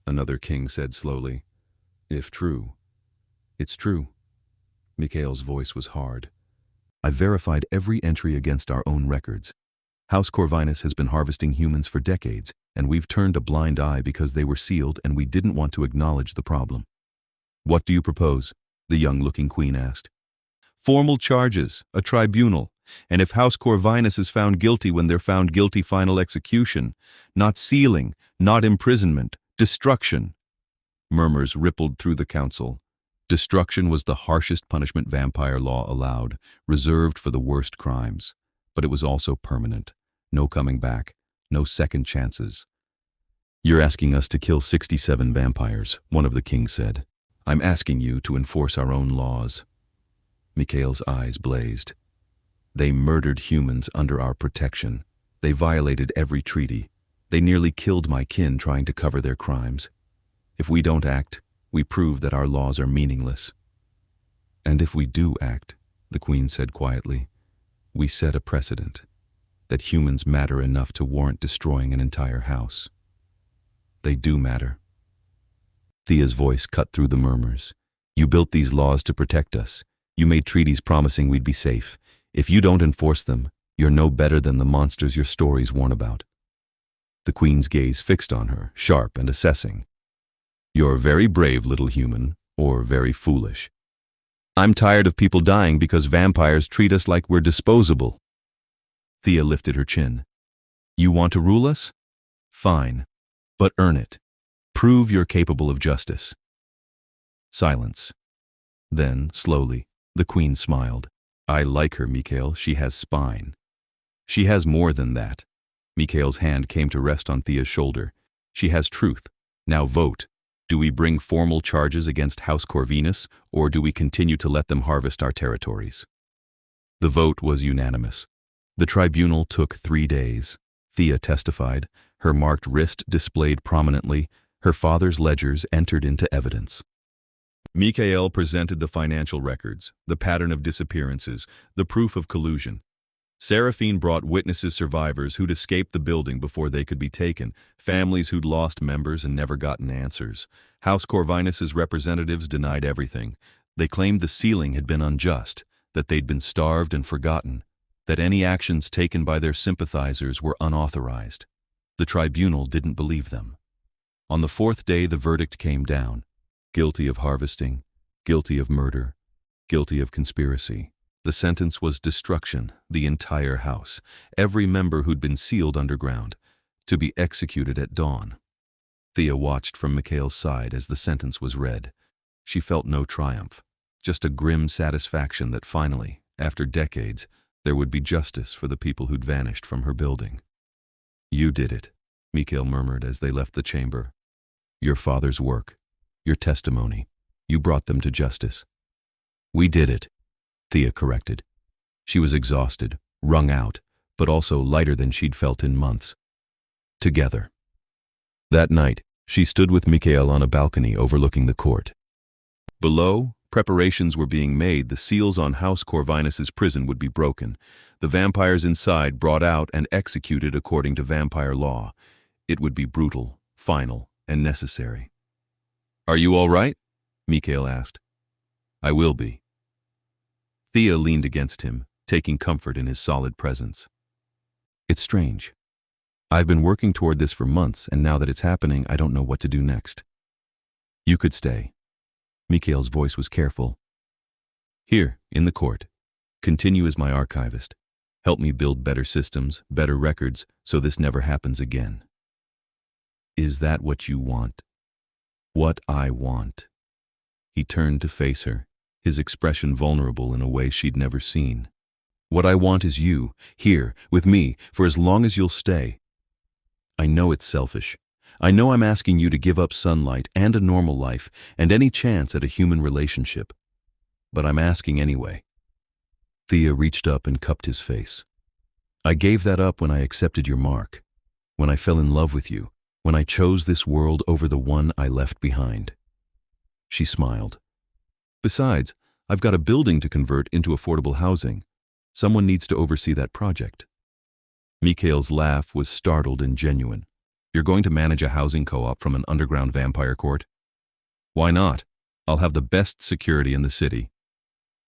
another king said slowly. "If true." "It's true." Mikhael's voice was hard. "I've verified every entry against our own records. House Corvinus has been harvesting humans for decades, and we've turned a blind eye because they were sealed and we didn't want to acknowledge the problem." "What do you propose?" the young-looking queen asked. "Formal charges, a tribunal, and if House Corvinus is found guilty when they're found guilty, final execution. Not sealing, not imprisonment, destruction." Murmurs rippled through the council. Destruction was the harshest punishment vampire law allowed, reserved for the worst crimes. But it was also permanent. No coming back, no second chances. "You're asking us to kill 67 vampires," one of the kings said. "I'm asking you to enforce our own laws." Mikhael's eyes blazed. "They murdered humans under our protection. They violated every treaty. They nearly killed my kin trying to cover their crimes. If we don't act, we prove that our laws are meaningless." "And if we do act," the queen said quietly, "we set a precedent, that humans matter enough to warrant destroying an entire house. They do matter." Thea's voice cut through the murmurs. "You built these laws to protect us. You made treaties promising we'd be safe. If you don't enforce them, you're no better than the monsters your stories warn about." The queen's gaze fixed on her, sharp and assessing. "You're very brave, little human, or very foolish. I'm tired of people dying because vampires treat us like we're disposable." Thea lifted her chin. "You want to rule us? Fine, but earn it. Prove you're capable of justice." Silence. Then, slowly, the queen smiled. "I like her, Mikhael. She has spine." "She has more than that." Mikhael's hand came to rest on Thea's shoulder. "She has truth. Now vote. Do we bring formal charges against House Corvinus, or do we continue to let them harvest our territories?" The vote was unanimous. The tribunal took 3 days. Thea testified, her marked wrist displayed prominently, her father's ledgers entered into evidence. Mikhael presented the financial records, the pattern of disappearances, the proof of collusion. Seraphine brought witnesses, survivors who'd escaped the building before they could be taken, families who'd lost members and never gotten answers. House Corvinus's representatives denied everything. They claimed the sealing had been unjust, that they'd been starved and forgotten, that any actions taken by their sympathizers were unauthorized. The tribunal didn't believe them. On the 4th day, the verdict came down. Guilty of harvesting, guilty of murder, guilty of conspiracy. The sentence was destruction, the entire house, every member who'd been sealed underground, to be executed at dawn. Thea watched from Mikhael's side as the sentence was read. She felt no triumph, just a grim satisfaction that finally, after decades, there would be justice for the people who'd vanished from her building. "You did it," Mikhael murmured as they left the chamber. "Your father's work, your testimony, you brought them to justice." "We did it," Thea corrected. She was exhausted, wrung out, but also lighter than she'd felt in months. Together. That night, she stood with Mikhael on a balcony overlooking the court. Below, preparations were being made. The seals on House Corvinus's prison would be broken. The vampires inside brought out and executed according to vampire law. It would be brutal, final, and necessary. "Are you all right?" Mikhael asked. "I will be." Thea leaned against him, taking comfort in his solid presence. "It's strange. I've been working toward this for months, and now that it's happening, I don't know what to do next." "You could stay." Mikhael's voice was careful. "Here, in the court. Continue as my archivist. Help me build better systems, better records, so this never happens again." Is that what you want? What I want. He turned to face her, his expression vulnerable in a way she'd never seen. What I want is you, here, with me, for as long as you'll stay. I know it's selfish. I know I'm asking you to give up sunlight and a normal life and any chance at a human relationship. But I'm asking anyway. Thea reached up and cupped his face. I gave that up when I accepted your mark, when I fell in love with you, when I chose this world over the one I left behind. She smiled. Besides, I've got a building to convert into affordable housing. Someone needs to oversee that project. Mikhail's laugh was startled and genuine. You're going to manage a housing co-op from an underground vampire court? Why not? I'll have the best security in the city.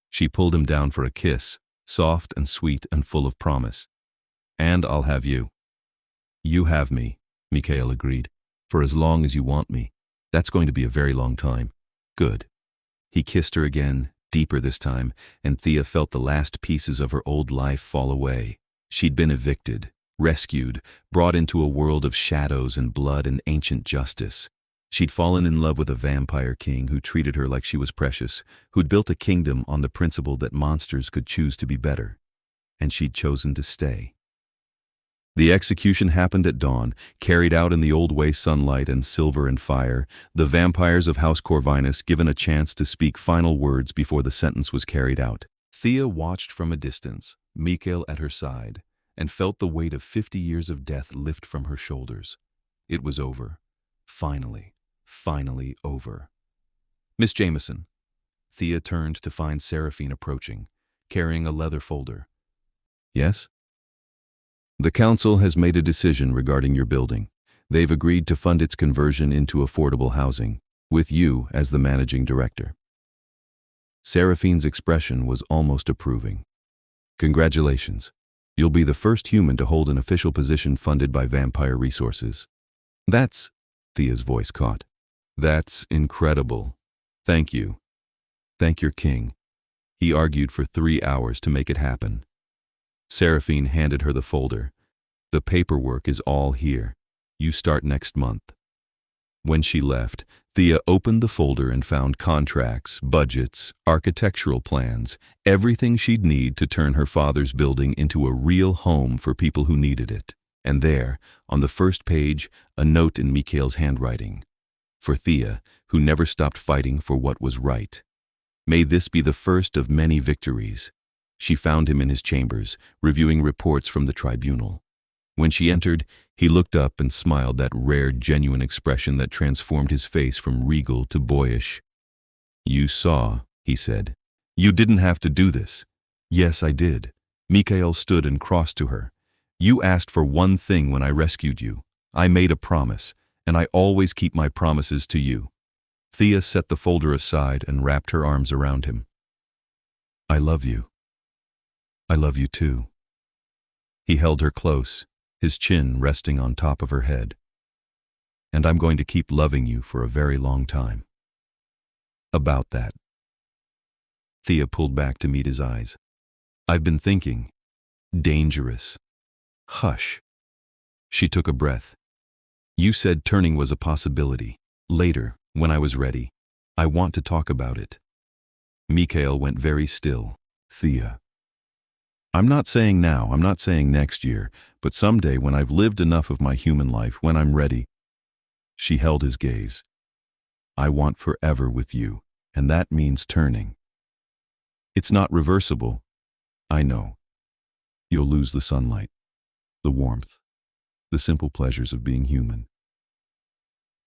She pulled him down for a kiss, soft and sweet and full of promise. And I'll have you. You have me, Mikhail agreed, for as long as you want me. That's going to be a very long time. Good. He kissed her again, deeper this time, and Thea felt the last pieces of her old life fall away. She'd been evicted, rescued, brought into a world of shadows and blood and ancient justice. She'd fallen in love with a vampire king who treated her like she was precious, who'd built a kingdom on the principle that monsters could choose to be better. And she'd chosen to stay. The execution happened at dawn, carried out in the old way sunlight and silver and fire, the vampires of House Corvinus given a chance to speak final words before the sentence was carried out. Thea watched from a distance, Mikhail at her side, and felt the weight of 50 years of death lift from her shoulders. It was over. Finally over. Miss Jamison. Thea turned to find Seraphine approaching, carrying a leather folder. Yes? The council has made a decision regarding your building. They've agreed to fund its conversion into affordable housing, with you as the managing director. Seraphine's expression was almost approving. Congratulations. You'll be the first human to hold an official position funded by Vampire Resources. That's, Thea's voice caught. That's incredible. Thank you. Thank your king. He argued for 3 hours to make it happen. Seraphine handed her the folder. The paperwork is all here. You start next month. When she left, Thea opened the folder and found contracts, budgets, architectural plans, everything she'd need to turn her father's building into a real home for people who needed it. And there, on the first page, a note in Mikhail's handwriting. For Thea, who never stopped fighting for what was right. May this be the first of many victories. She found him in his chambers, reviewing reports from the tribunal. When she entered, he looked up and smiled that rare, genuine expression that transformed his face from regal to boyish. You saw, he said. You didn't have to do this. Yes, I did. Mikhail stood and crossed to her. You asked for one thing when I rescued you. I made a promise, and I always keep my promises to you. Thea set the folder aside and wrapped her arms around him. I love you. I love you too. He held her close, his chin resting on top of her head. And I'm going to keep loving you for a very long time. About that. Thea pulled back to meet his eyes. I've been thinking. Dangerous. Hush. She took a breath. You said turning was a possibility. Later, when I was ready. I want to talk about it. Mikhail went very still. Thea. I'm not saying now, I'm not saying next year, but someday when I've lived enough of my human life, when I'm ready. She held his gaze. I want forever with you, and that means turning. It's not reversible. I know. You'll lose the sunlight, the warmth, the simple pleasures of being human.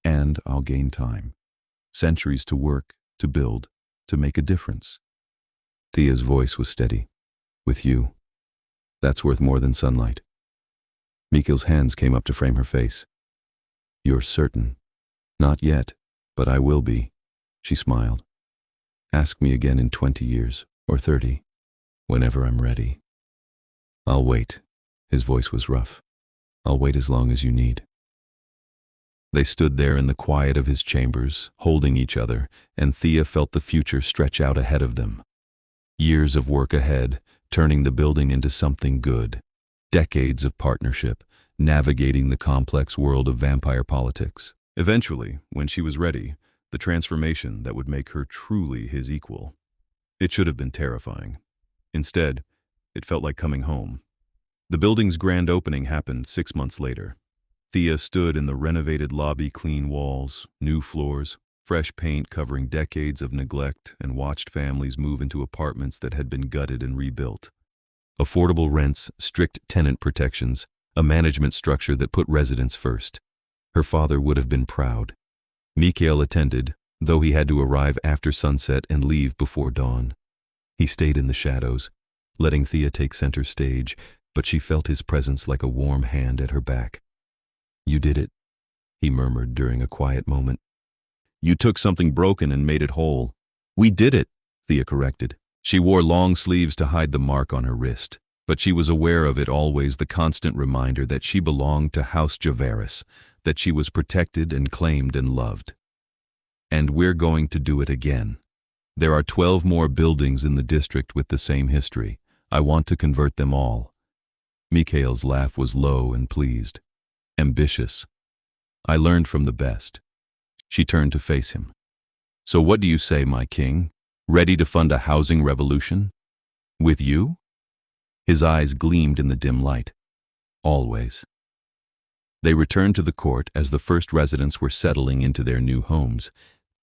And I'll gain time, centuries to work, to build, to make a difference. Thea's voice was steady. With you. That's worth more than sunlight. Mikhail's hands came up to frame her face. You're certain. Not yet, but I will be. She smiled. Ask me again in 20 years, or 30, whenever I'm ready. I'll wait. His voice was rough. I'll wait as long as you need. They stood there in the quiet of his chambers, holding each other, and Thea felt the future stretch out ahead of them. Years of work ahead, turning the building into something good. Decades of partnership, navigating the complex world of vampire politics. Eventually, when she was ready, the transformation that would make her truly his equal. It should have been terrifying. Instead, it felt like coming home. The building's grand opening happened 6 months later. Thea stood in the renovated lobby, clean walls, new floors, fresh paint covering decades of neglect, and watched families move into apartments that had been gutted and rebuilt. Affordable rents, strict tenant protections, a management structure that put residents first. Her father would have been proud. Mikhael attended, though he had to arrive after sunset and leave before dawn. He stayed in the shadows, letting Thea take center stage, but she felt his presence like a warm hand at her back. "You did it," he murmured during a quiet moment. "You took something broken and made it whole." "We did it," Thea corrected. She wore long sleeves to hide the mark on her wrist, but she was aware of it always, the constant reminder that she belonged to House Javaris, that she was protected and claimed and loved. "And we're going to do it again. There are 12 more buildings in the district with the same history. I want to convert them all." Mikhail's laugh was low and pleased. "Ambitious. I learned from the best." She turned to face him. "So what do you say, my king? Ready to fund a housing revolution? With you?" His eyes gleamed in the dim light. "Always." They returned to the court as the first residents were settling into their new homes.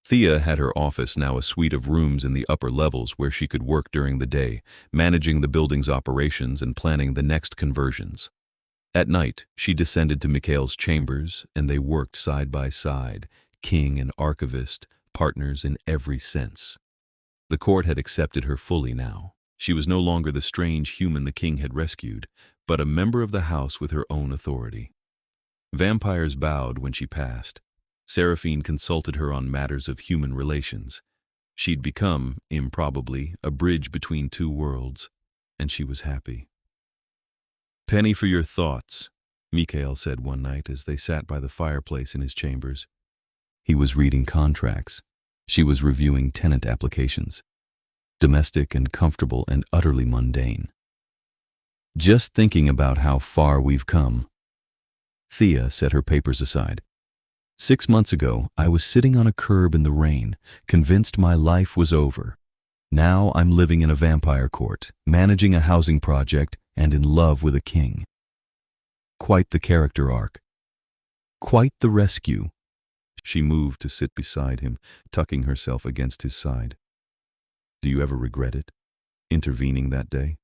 Thea had her office, now a suite of rooms in the upper levels where she could work during the day, managing the building's operations and planning the next conversions. At night, she descended to Mikhail's chambers, and they worked side by side, king and archivist, partners in every sense. The court had accepted her fully now. She was no longer the strange human the king had rescued, but a member of the house with her own authority. Vampires bowed when she passed. Seraphine consulted her on matters of human relations. She'd become, improbably, a bridge between two worlds, and she was happy. "Penny for your thoughts," Mikhael said one night as they sat by the fireplace in his chambers. He was reading contracts. She was reviewing tenant applications. Domestic and comfortable and utterly mundane. "Just thinking about how far we've come." Thea set her papers aside. 6 months ago, I was sitting on a curb in the rain, convinced my life was over. Now I'm living in a vampire court, managing a housing project, and in love with a king. Quite the character arc. Quite the rescue. She moved to sit beside him, tucking herself against his side. "Do you ever regret it? Intervening that day?"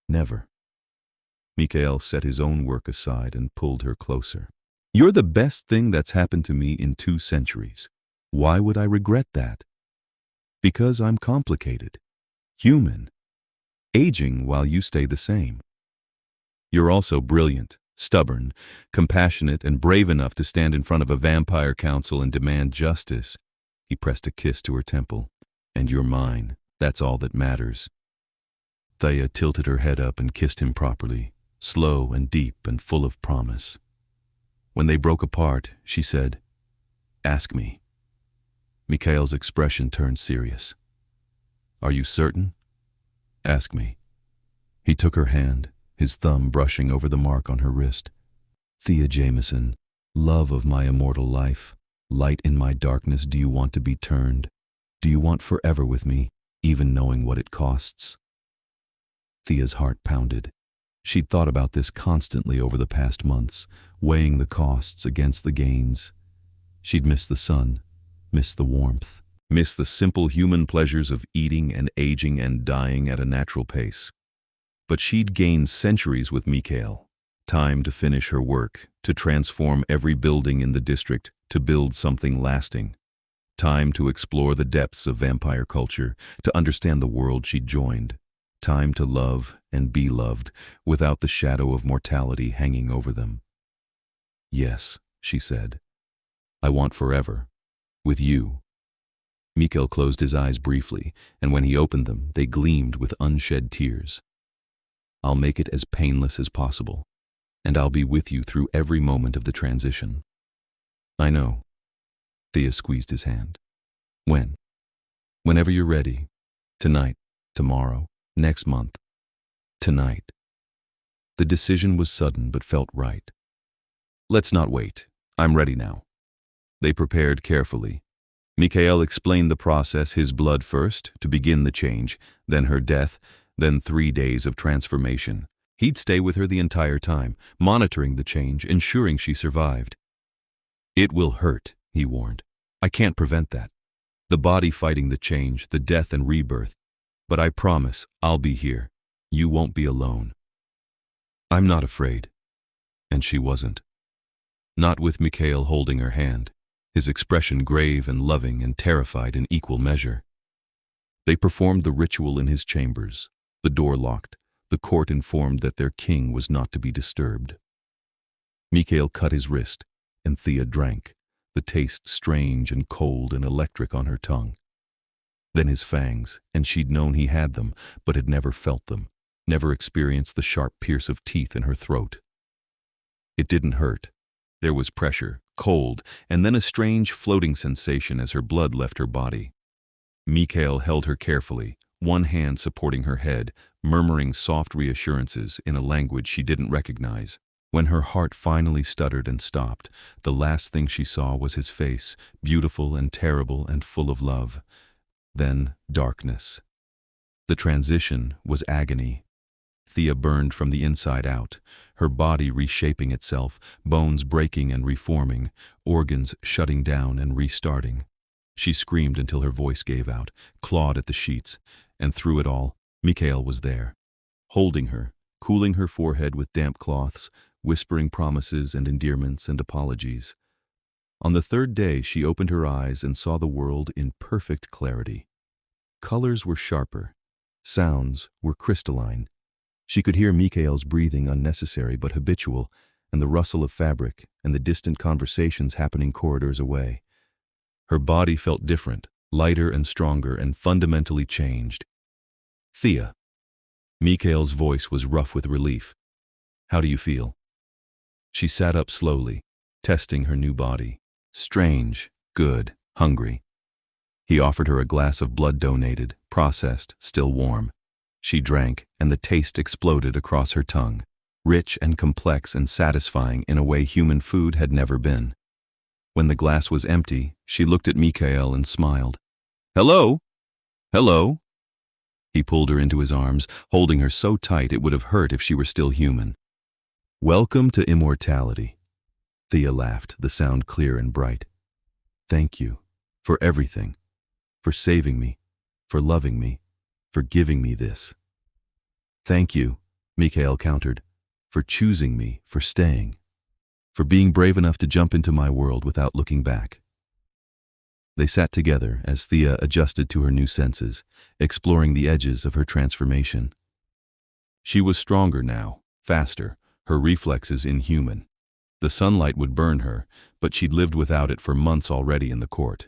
"Never." Mikhael set his own work aside and pulled her closer. "You're the best thing that's happened to me in 2 centuries. Why would I regret that?" "Because I'm complicated. Human. Aging while you stay the same. You're also brilliant, stubborn, compassionate, and brave enough to stand in front of a vampire council and demand justice." He pressed a kiss to her temple. "And you're mine. That's all that matters." Thea tilted her head up and kissed him properly, slow and deep and full of promise. When they broke apart, she said, "Ask me." Mikhail's expression turned serious. "Are you certain?" "Ask me." He took her hand, his thumb brushing over the mark on her wrist. "Thea Jamison, love of my immortal life, light in my darkness, do you want to be turned? Do you want forever with me, even knowing what it costs?" Thea's heart pounded. She'd thought about this constantly over the past months, weighing the costs against the gains. She'd missed the sun, missed the warmth, missed the simple human pleasures of eating and aging and dying at a natural pace. But she'd gained centuries with Mikhael. Time to finish her work, to transform every building in the district, to build something lasting. Time to explore the depths of vampire culture, to understand the world she'd joined. Time to love and be loved without the shadow of mortality hanging over them. "Yes," she said. "I want forever. With you." Mikhael closed his eyes briefly, and when he opened them, they gleamed with unshed tears. "I'll make it as painless as possible, and I'll be with you through every moment of the transition." "I know." Thea squeezed his hand. "When?" "Whenever you're ready. Tonight, tomorrow, next month." Tonight. The decision was sudden but felt right. Let's not wait. I'm ready now. They prepared carefully. Mikhael explained the process, his blood first, to begin the change, then her death, then 3 days of transformation. He'd stay with her the entire time, monitoring the change, ensuring she survived. It will hurt, he warned. I can't prevent that. The body fighting the change, the death and rebirth. But I promise, I'll be here. You won't be alone. I'm not afraid. And she wasn't. Not with Mikhael holding her hand, his expression grave and loving and terrified in equal measure. They performed the ritual in his chambers, the door locked, the court informed that their king was not to be disturbed. Mikhael cut his wrist, and Thea drank, the taste strange and cold and electric on her tongue. Then his fangs, and she'd known he had them, but had never felt them, never experienced the sharp pierce of teeth in her throat. It didn't hurt. There was pressure, cold, and then a strange floating sensation as her blood left her body. Mikhael held her carefully, one hand supporting her head, murmuring soft reassurances in a language she didn't recognize. When her heart finally stuttered and stopped, the last thing she saw was his face, beautiful and terrible and full of love. Then darkness. The transition was agony. Thea burned from the inside out, her body reshaping itself, bones breaking and reforming, organs shutting down and restarting. She screamed until her voice gave out, clawed at the sheets, and through it all, Mikhael was there, holding her, cooling her forehead with damp cloths, whispering promises and endearments and apologies. On the third day, she opened her eyes and saw the world in perfect clarity. Colors were sharper. Sounds were crystalline. She could hear Mikhael's breathing, unnecessary but habitual, and the rustle of fabric and the distant conversations happening corridors away. Her body felt different, lighter and stronger, and fundamentally changed. Thea. Mikhael's voice was rough with relief. How do you feel? She sat up slowly, testing her new body. Strange, good, hungry. He offered her a glass of blood donated, processed, still warm. She drank, and the taste exploded across her tongue, rich and complex and satisfying in a way human food had never been. When the glass was empty, she looked at Mikhael and smiled. Hello? Hello? He pulled her into his arms, holding her so tight it would have hurt if she were still human. Welcome to immortality. Thea laughed, the sound clear and bright. Thank you for everything, for saving me, for loving me, for giving me this. Thank you, Mikhael countered, for choosing me, for staying, for being brave enough to jump into my world without looking back. They sat together as Thea adjusted to her new senses, exploring the edges of her transformation. She was stronger now, faster, her reflexes inhuman. The sunlight would burn her, but she'd lived without it for months already in the court.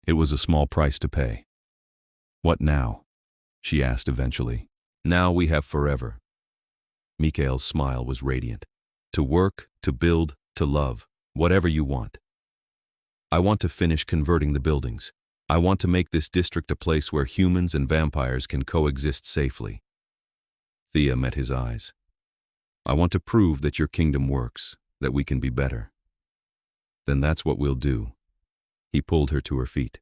It was a small price to pay. What now? She asked eventually. Now we have forever. Mikhael's smile was radiant. To work, to build, to love, whatever you want. I want to finish converting the buildings. I want to make this district a place where humans and vampires can coexist safely. Thea met his eyes. I want to prove that your kingdom works, that we can be better. Then that's what we'll do. He pulled her to her feet.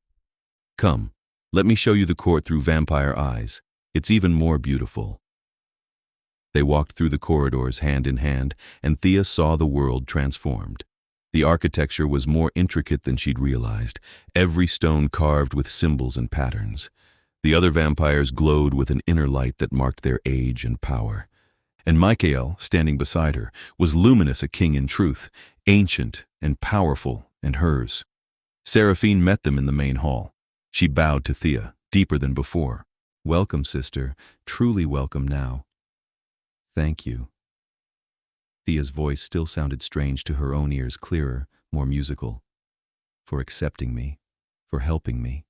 Come, let me show you the court through vampire eyes. It's even more beautiful. They walked through the corridors hand in hand, and Thea saw the world transformed. The architecture was more intricate than she'd realized, every stone carved with symbols and patterns. The other vampires glowed with an inner light that marked their age and power. And Mikhael, standing beside her, was luminous, a king in truth, ancient and powerful, and hers. Seraphine met them in the main hall. She bowed to Thea, deeper than before. Welcome, sister, truly welcome now. Thank you. Thea's voice still sounded strange to her own ears, clearer, more musical. For accepting me, for helping me.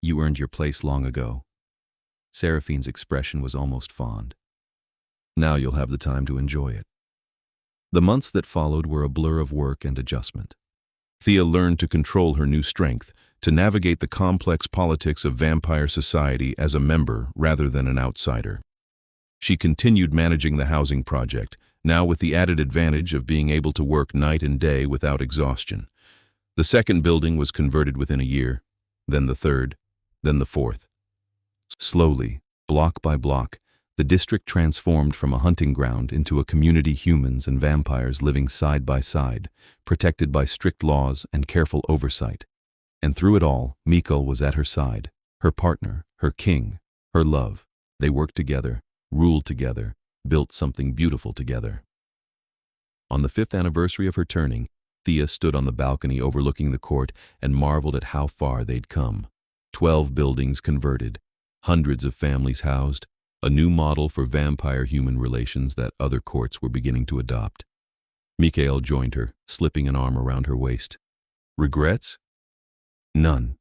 You earned your place long ago. Seraphine's expression was almost fond. Now you'll have the time to enjoy it. The months that followed were a blur of work and adjustment. Thea learned to control her new strength, to navigate the complex politics of vampire society as a member rather than an outsider. She continued managing the housing project, now with the added advantage of being able to work night and day without exhaustion. The second building was converted within a year, then the third, then the fourth. Slowly, block by block, the district transformed from a hunting ground into a community humans and vampires living side by side, protected by strict laws and careful oversight. And through it all, Mikhael was at her side, her partner, her king, her love. They worked together, ruled together, built something beautiful together. On the 5th anniversary of her turning, Thea stood on the balcony overlooking the court and marveled at how far they'd come. 12 buildings converted, hundreds of families housed, a new model for vampire-human relations that other courts were beginning to adopt. Mikhael joined her, slipping an arm around her waist. Regrets? None.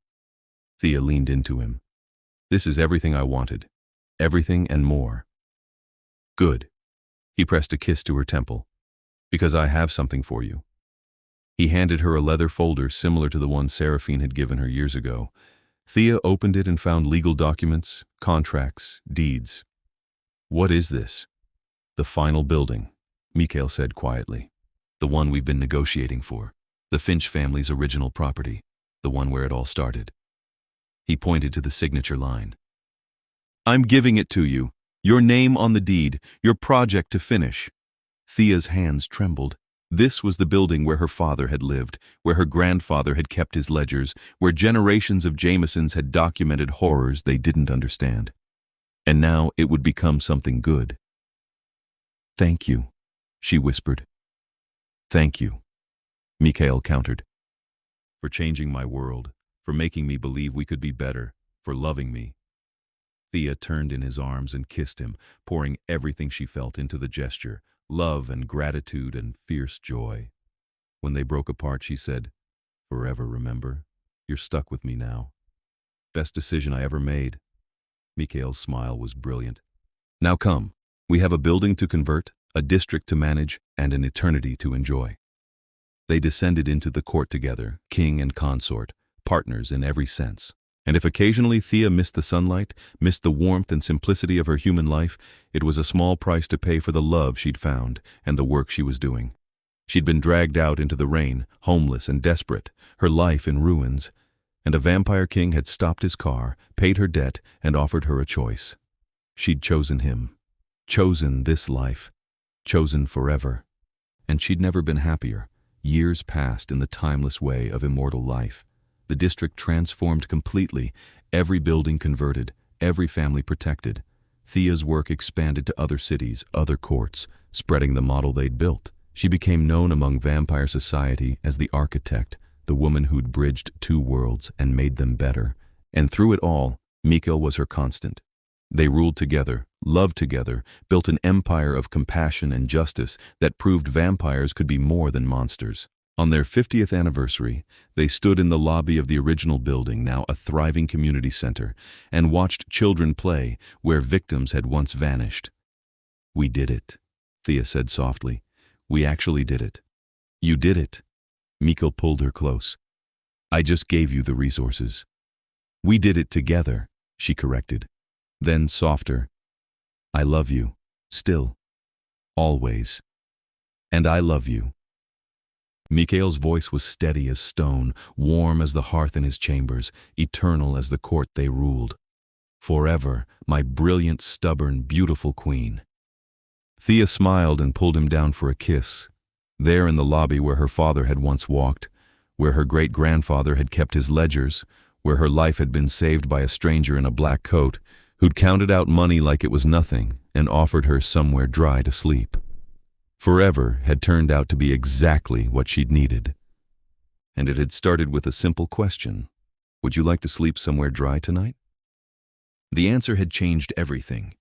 Thea leaned into him. This is everything I wanted. Everything and more. Good. He pressed a kiss to her temple. Because I have something for you. He handed her a leather folder similar to the one Seraphine had given her years ago. Thea opened it and found legal documents, contracts, deeds. What is this? The final building, Mikhael said quietly. The one we've been negotiating for. The Finch family's original property. The one where it all started. He pointed to the signature line. I'm giving it to you. Your name on the deed, your project to finish. Thea's hands trembled. This was the building where her father had lived, where her grandfather had kept his ledgers, where generations of Jamisons had documented horrors they didn't understand. And now it would become something good. Thank you, she whispered. Thank you, Mikhael countered. For changing my world, for making me believe we could be better, for loving me. Thea turned in his arms and kissed him, pouring everything she felt into the gesture, love and gratitude and fierce joy. When they broke apart, she said, Forever, remember? You're stuck with me now. Best decision I ever made. Mikhael's smile was brilliant. Now come, we have a building to convert, a district to manage, and an eternity to enjoy. They descended into the court together, king and consort, partners in every sense. And if occasionally Thea missed the sunlight, missed the warmth and simplicity of her human life, it was a small price to pay for the love she'd found and the work she was doing. She'd been dragged out into the rain, homeless and desperate, her life in ruins, and a vampire king had stopped his car, paid her debt, and offered her a choice. She'd chosen him, chosen this life, chosen forever. And she'd never been happier. Years passed in the timeless way of immortal life. The district transformed completely, every building converted, every family protected. Thea's work expanded to other cities, other courts, spreading the model they'd built. She became known among vampire society as the architect, the woman who'd bridged two worlds and made them better. And through it all, Mikhael was her constant. They ruled together, loved together, built an empire of compassion and justice that proved vampires could be more than monsters. On their 50th anniversary, they stood in the lobby of the original building, now a thriving community center, and watched children play where victims had once vanished. We did it, Thea said softly. We actually did it. You did it. Mikhael pulled her close. I just gave you the resources. We did it together, she corrected. Then softer. I love you, still, always. And I love you. Mikhael's voice was steady as stone, warm as the hearth in his chambers, eternal as the court they ruled. Forever, my brilliant, stubborn, beautiful queen. Thea smiled and pulled him down for a kiss. There in the lobby where her father had once walked, where her great-grandfather had kept his ledgers, where her life had been saved by a stranger in a black coat, who'd counted out money like it was nothing and offered her somewhere dry to sleep. Forever had turned out to be exactly what she'd needed. And it had started with a simple question. Would you like to sleep somewhere dry tonight? The answer had changed everything.